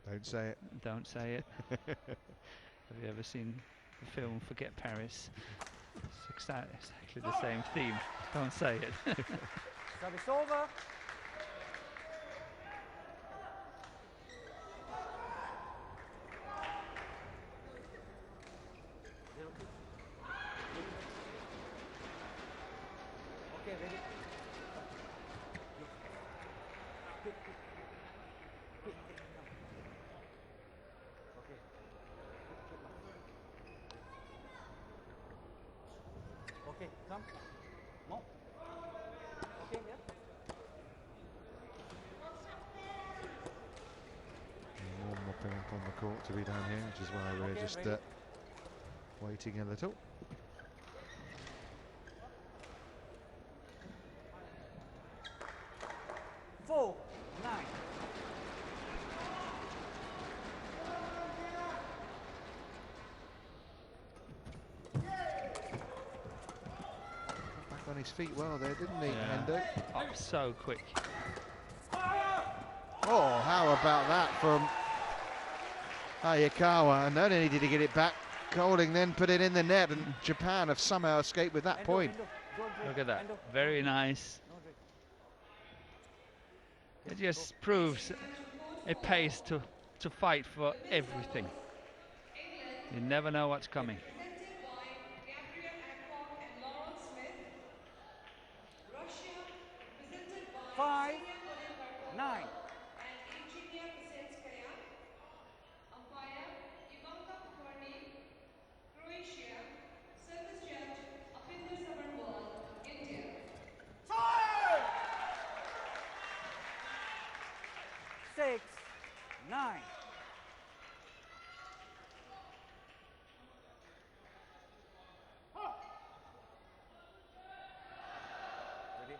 Don't say it. Don't say it. Have you ever seen the film Forget Paris? It's exactly the same theme. Don't say it. Service over. Okay, ready. Quick, quick. Quick, quick, come. Okay. Okay, come. More. Okay, yeah. More mopping up on the court to be done here, which is why we're Okay, just ready. waiting a little. 4-9. Back on his feet well there, didn't he, Yeah. Hendo? Up so quick. Oh, how about that from Hayakawa? And not only did he get it back, Golding then put it in the net, and Japan have somehow escaped with that point. Look at that. Very nice. It just proves it pays to fight for everything. You never know what's coming. Represented by Gabriel Adcock and Laurel Smith. Russia, represented by 5-9. Ksenia Kolenbarkova and Evgenia Kosenskaya. Umpire, Ivanka Pokorny. Croatia, service judge, Apinder Sabarwal. India. 6-9. Ready?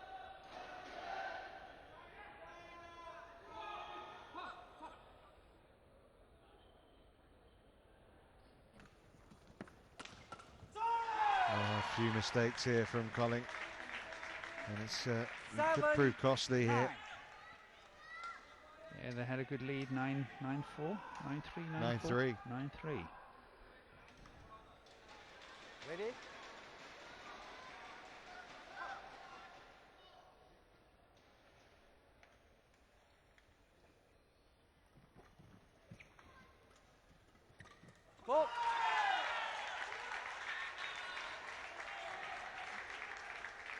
Oh, a few mistakes here from Colling. And it's could 7-9. prove costly here. Yeah, they had a good lead. 9-4, 9-3, 9-3. 9-3. Ready? Go.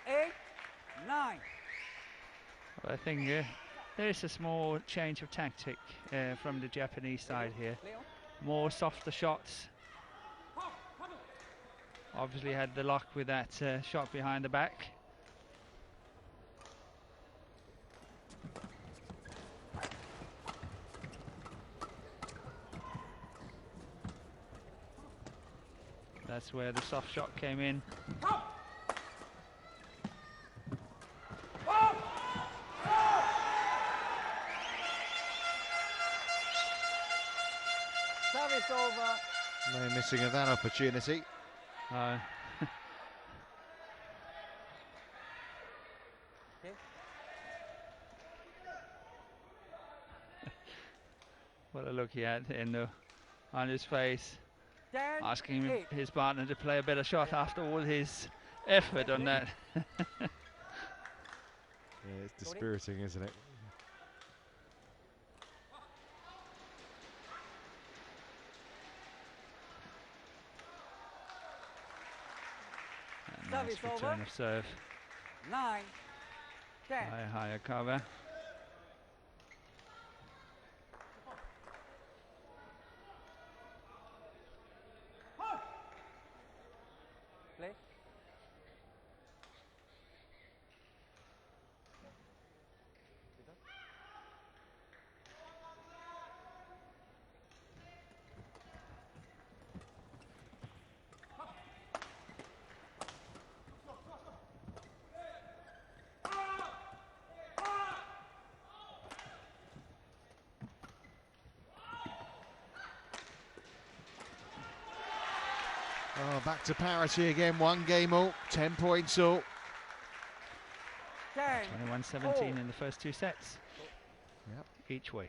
8-9. Well, I think there is a small change of tactic from the Japanese side here. Leo. More softer shots. Obviously had the luck with that shot behind the back. That's where the soft shot came in. Service over. No missing of that opportunity. Uh, Okay. what a look he had on his face, 10, asking 8. his partner to play a better shot after all his effort on that. Yeah, it's dispiriting, isn't it? A nice Service return over. of serve 9-10. by Hayakawa. Play. Oh, back to parity again. 1 game all, 10 points all. 10. 21-17 4. in the first 2 sets. Yep. Each way.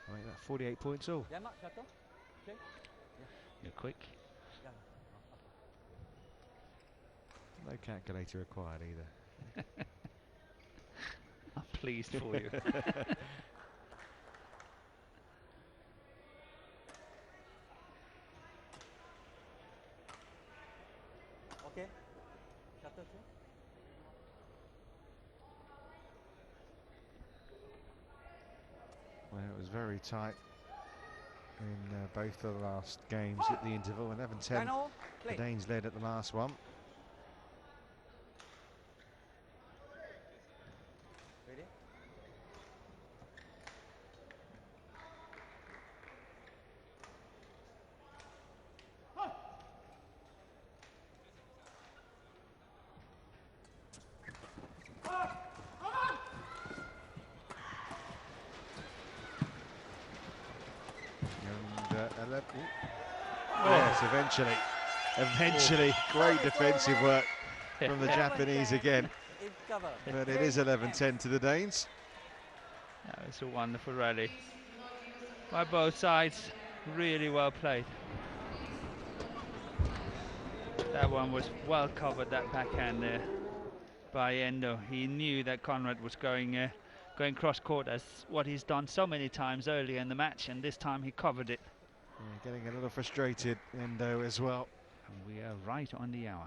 I think that 48 points all. Yeah, Mak, jatuh. Okay. You're quick. Yeah. No calculator required either. I'm pleased for you. Okay. Jatuh tu. Well, it was very tight in both of the last games at the interval. 11-10. 10-0. The Play. Danes led at the last one. Ready? Yes, eventually, great defensive work from the Japanese again. But it is 11-10 to the Danes. That was a wonderful rally by both sides. Really well played. That one was well covered, that backhand there by Endo. He knew that Conrad was going cross court, as what he's done so many times earlier in the match, and this time he covered it. Yeah, getting a little frustrated, Endo, as well. And we are right on the hour.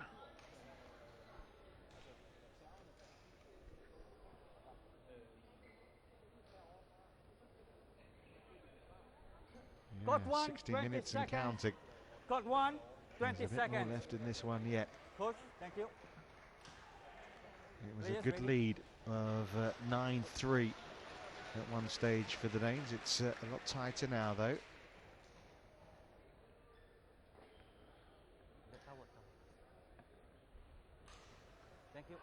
Yeah, 60 minutes and counting. Got 1, 20 There's a bit seconds. more left in this one yet. Coach, thank you. It was a good lead of 9-3 at one stage for the Danes. It's a lot tighter now, though. Thank you.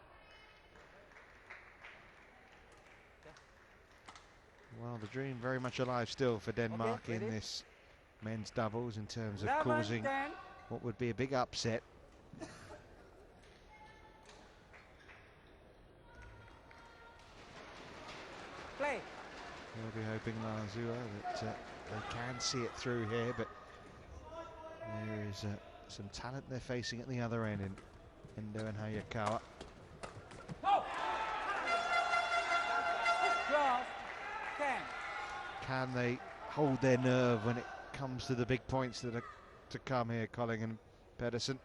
Well, the dream very much alive still for Denmark Okay, in ready? this men's doubles in terms of 11, causing 10. what would be a big upset. Play. We'll be hoping, Lazua, that they can see it through here, but there is some talent they're facing at the other end in Endo and Hayakawa. 12, 10. Can they hold their nerve when it comes to the big points that are to come here, Colling and Pedersen?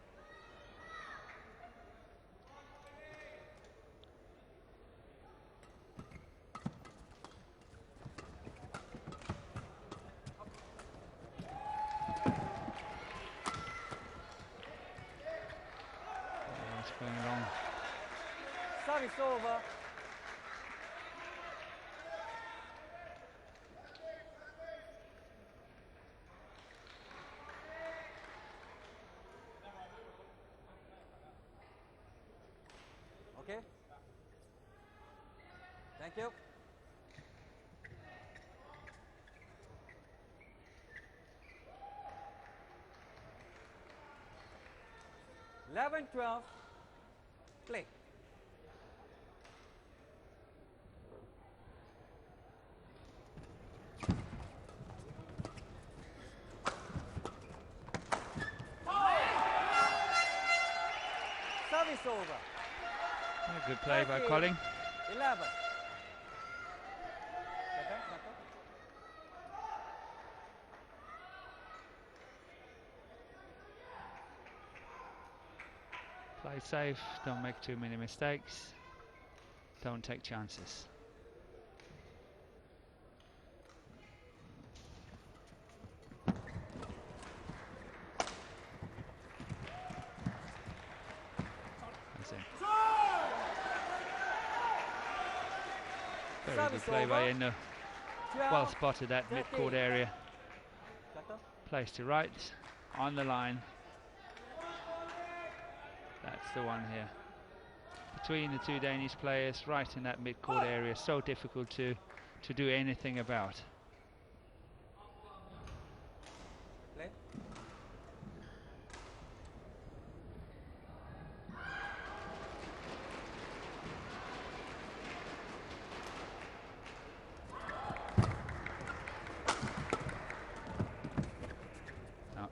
What's going wrong? Service over. Okay. Thank you. Eleven, 12. Play. Service over. A good play by 13, Colling. 11. Play safe, don't make too many mistakes, don't take chances. That's it. Very good Service play by over. Endo. 12, Well spotted at mid-court 13. area. Cutter. Place to right, on the line. That's the one here. Between the two Danish players, right in that mid-court area. So difficult to do anything about. Play. No.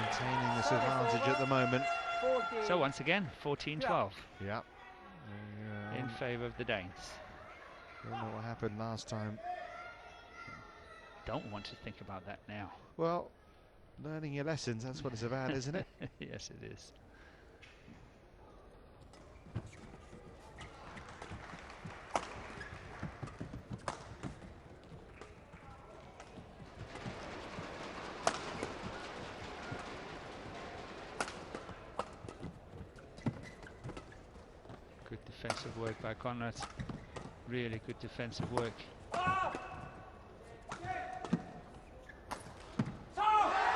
Maintaining this advantage at the moment. 14. So once again, 14-12 Yeah. in favour of the Danes. Don't know what happened last time. Don't want to think about that now. Well, learning your lessons, that's what it's about, isn't it? Yes, it is. Good defensive work by Conrad. Really good defensive work.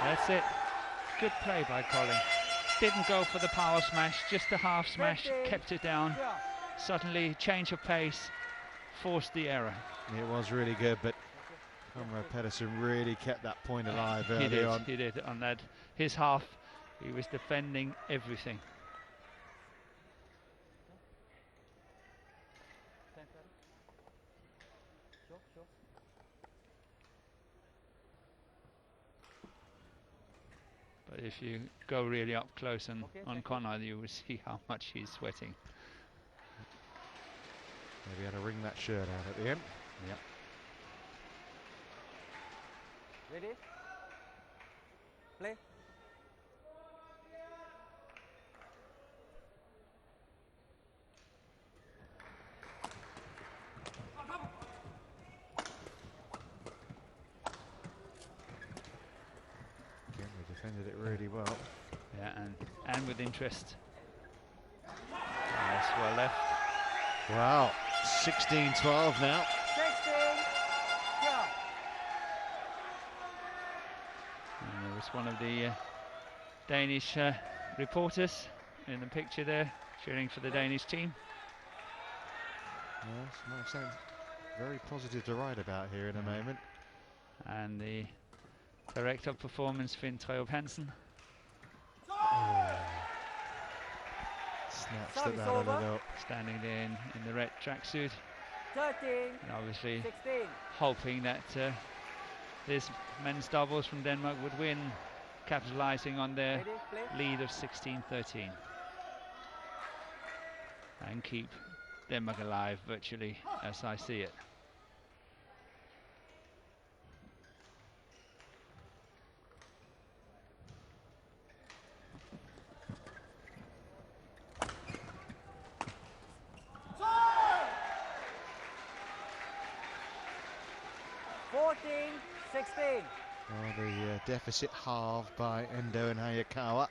That's it. Good play by Colling. Didn't go for the power smash, just a half smash, kept it down. Suddenly, change of pace, forced the error. It was really good, but Conrad Pedersen really kept that point alive He early did. on. He did on that. His half, he was defending everything. But if you go really up close and on Conrad, you will see how much he's sweating. Maybe had to wring that shirt out at the end. Yep. Ready? Play. Again, we defended it really well. Yeah, and with interest. Yes, well left. Wow, 16-12 now. 16. Yeah. And there was one of the Danish reporters in the picture there, cheering for the Danish team. Yes, might sound very positive to write about here in a moment. And the director of performance, Finn Treup Hansen. Snatched Service it out of the over. belt. Standing there in the red tracksuit, 13. and obviously 16. hoping that this men's doubles from Denmark would win, capitalizing on their Ready? Play. lead of 16-13 and keep Denmark alive virtually as I see it. Well, the deficit halved by Endo and Hayakawa.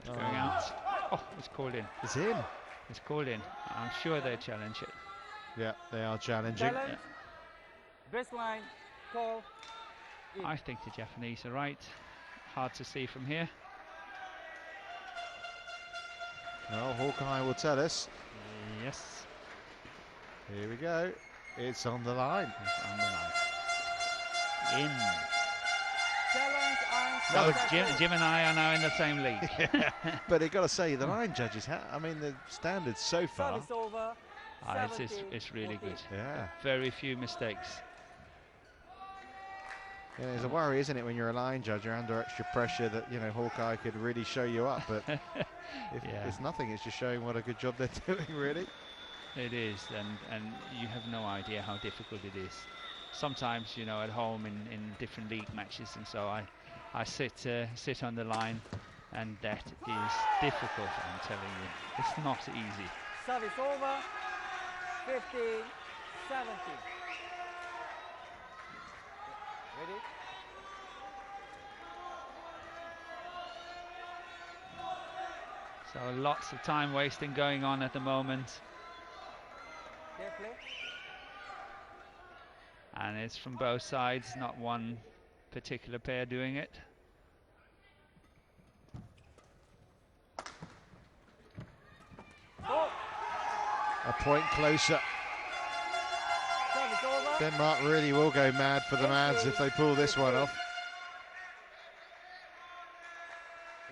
Going out. Oh, it's called in. It's in. It's called in. I'm sure they challenge it. Yeah, they are challenging. Challenge. Baseline. Call. In. I think the Japanese are right. Hard to see from here. Well, Hawkeye will tell us. Yes, Here we go. It's on the line. it's on the line. In. Challenge and So successful. Jim and I are now in the same league. But you've got to say, the line judges, I mean, the standards so far. Service over. It's really good. Yeah. Very few mistakes. Yeah, there's a worry, isn't it, when you're a line judge, you're under extra pressure that, you know, Hawkeye could really show you up. But if Yeah. it's nothing, it's just showing what a good job they're doing, really. It is, and you have no idea how difficult it is. Sometimes, you know, at home in different league matches, and so I sit on the line, and that is difficult. I'm telling you, it's not easy. Service over. 15. 17. Ready? So lots of time wasting going on at the moment, Okay, play. and it's from both sides, not one particular pair doing it. Go. A point closer. Service over. Denmark really will go mad for the Mads if they pull this one off.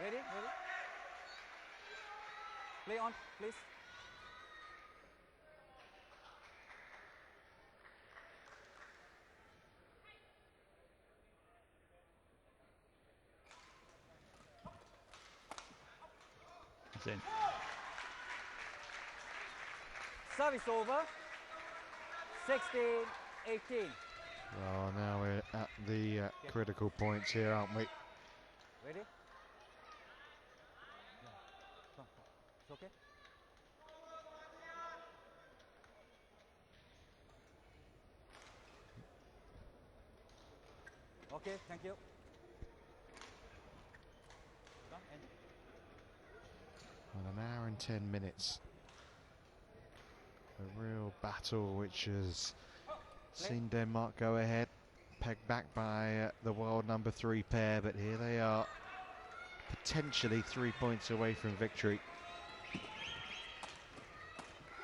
Ready? Ready? Play on, please. It's in. Service over. 16, 18. Well, now we're at the critical points here, aren't we? Ready? It's okay. Okay, thank you. Well, an hour and 10 minutes. A real battle which has seen Denmark go ahead, pegged back by the world number 3 pair, but here they are, potentially 3 points away from victory.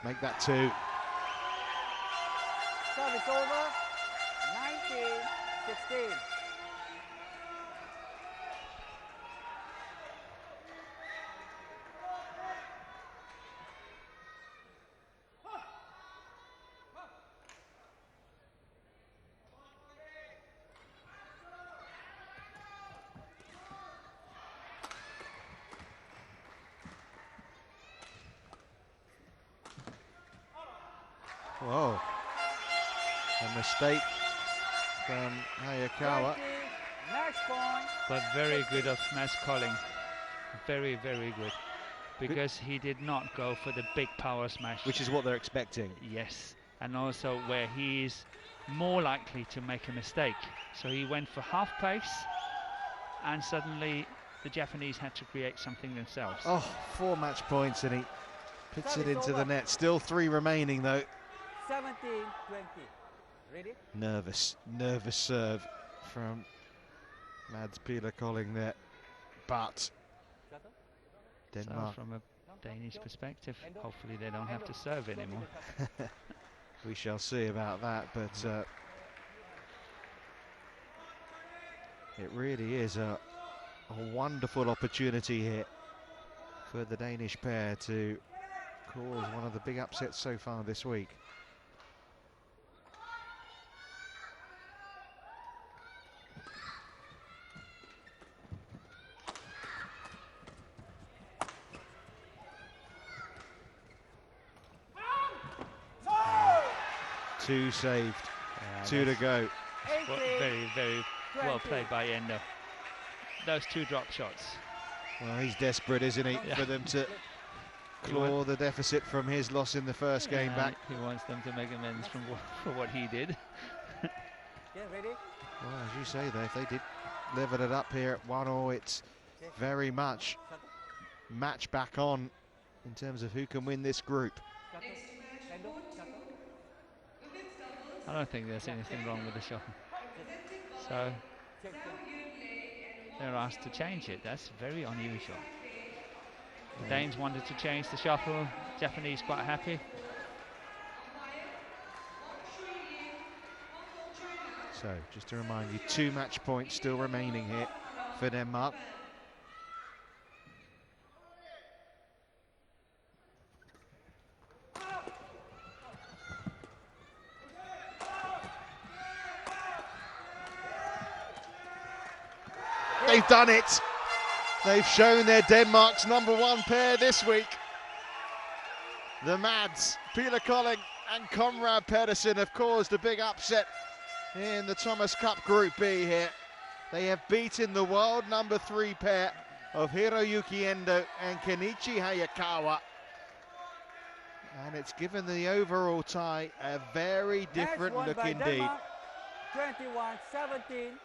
Make that 2. Service over. 19-16. Whoa. A mistake from Hayakawa. 20, match point. But very good of smash calling. Very, very good. Because he did not go for the big power smash. Which is what they're expecting. Yes, and also where he's more likely to make a mistake. So he went for half pace, and suddenly the Japanese had to create something themselves. Oh, 4 match points, and he puts it Service into the over. net. Still 3 remaining though. 17-20. Ready? Nervous serve from Mads Peter Colling there, but Shuttle. So Denmark, from a Danish perspective, hopefully they don't have to serve anymore. we shall see about that, but it really is a wonderful opportunity here for the Danish pair to cause one of the big upsets so far this week. Two saved, Yeah, 2 to go. well, 18, very, very well 20. played by Endo. Those 2 drop shots. Well, he's desperate, isn't he, Yeah. for them to claw the deficit from his loss in the first game Yeah, back. He wants them to make amends from for what he did. Okay, ready? Well, as you say there, if they did level it up here at 1-1, it's very much Shuttle. match back on in terms of who can win this group. Shuttle. Next match, Endo. 4-2. Shuttle. Women's doubles, I don't think there's anything wrong with the shot. represented by So Check. Zhao Yunlei and they're asked to change it. That's very unusual. The Yeah. Danes wanted to change the shuffle. Japanese quite happy. umpire Wang Shuyin, Hong Kong, China. So, just to remind you, 2 match points still remaining here for Denmark. They've done it. They've shown they're Denmark's #1 pair this week. The Mads, Peter Colling and Conrad Pedersen have caused a big upset in the Thomas Cup Group B here. They have beaten the world #3 pair of Hiroyuki Endo and Kenichi Hayakawa. And it's given the overall tie a very different Match won look by indeed. Denmark, 21-17,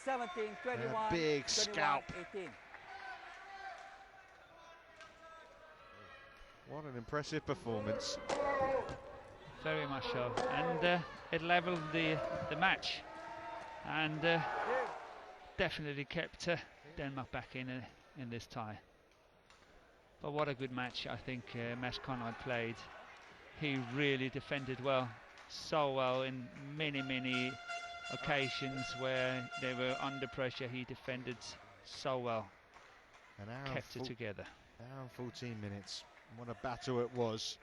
17-21, A big scalp. 21-18. What an impressive performance. Very much so. And it leveled the match. And definitely kept Denmark back in this tie. But what a good match I think Mads Conrad played. He really defended well, so well in many occasions where they were under pressure. He defended so well, An hour kept it together. Hour and 14 minutes. What a battle it was.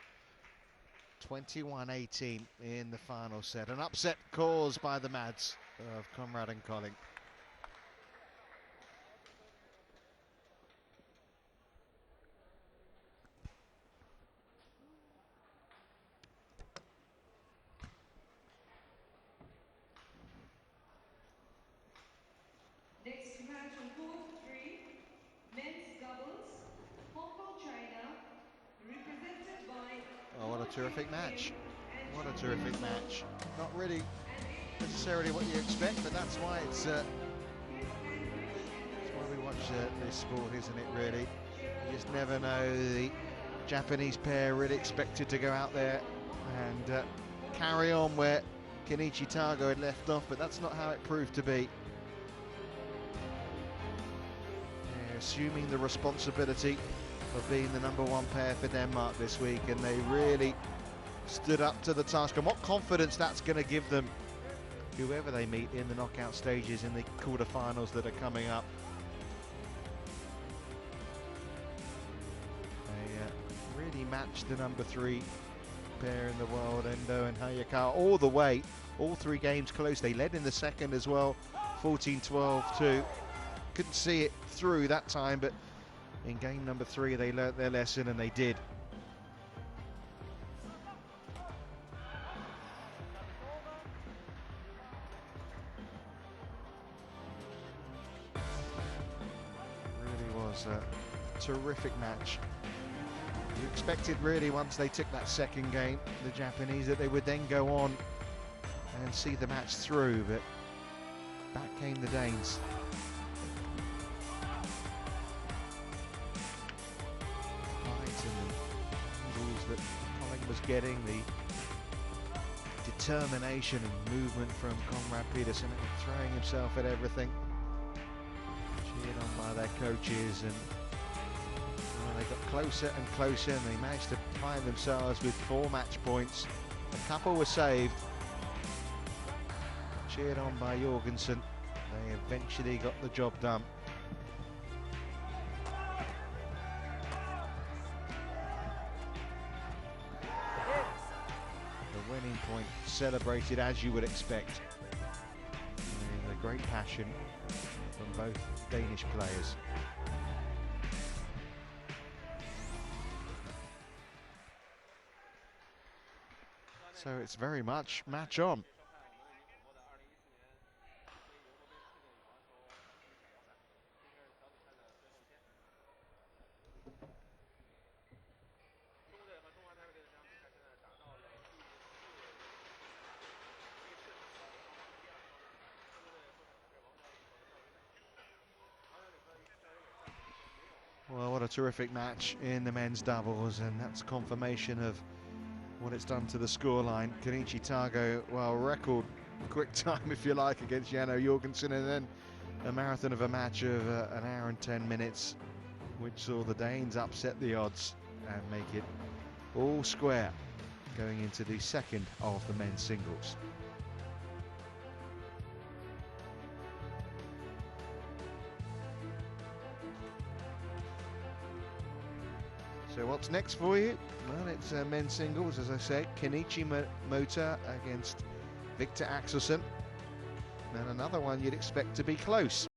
21-18 in the final set. An upset caused by the Mads of Conrad and Colling. Next match on court 3, men's doubles, Hong Kong, China, represented by Oh, what a terrific match. What a terrific match. Not really necessarily what you expect, but that's why it's this sport, isn't it, really? You just never know. The Japanese pair really expected to go out there and carry on where Kenichi Tago had left off, but that's not how it proved to be. They're assuming the responsibility of being the #1 pair for Denmark this week, and they really stood up to the task. And what confidence that's going to give them, whoever they meet in the knockout stages in the quarterfinals that are coming up. They really matched the #3 pair in the world, Endo and Hayakawa, all the way, all 3 games close. They led in the second as well, 14-12 too. Couldn't see it through that time, but in game #3 they learnt their lesson, and they did. Really was a terrific match. You expected really once they took that second game, the Japanese, that they would then go on and see the match through, but back came the Danes. Fight and the angles that Colin was getting, the determination and movement from Conrad Peterson, throwing himself at everything. Cheered on by their coaches, and they got closer and closer, and they managed to find themselves with 4 match points. A couple were saved. Cheered on by Jorgensen, they eventually got the job done. The winning point celebrated as you would expect, with a great passion from both Danish players. So it's very much match on. Well, what a terrific match in the men's doubles, and that's confirmation of what it's done to the scoreline. Kenichi Tago, well, record quick time, if you like, against Janno Jorgensen, and then a marathon of a match of 1 hour and 10 minutes, which saw the Danes upset the odds and make it all square going into the second of the men's singles. So what's next for you? Well, it's men's singles, as I said. Kenichi Mota against Victor Axelsen. And another one you'd expect to be close.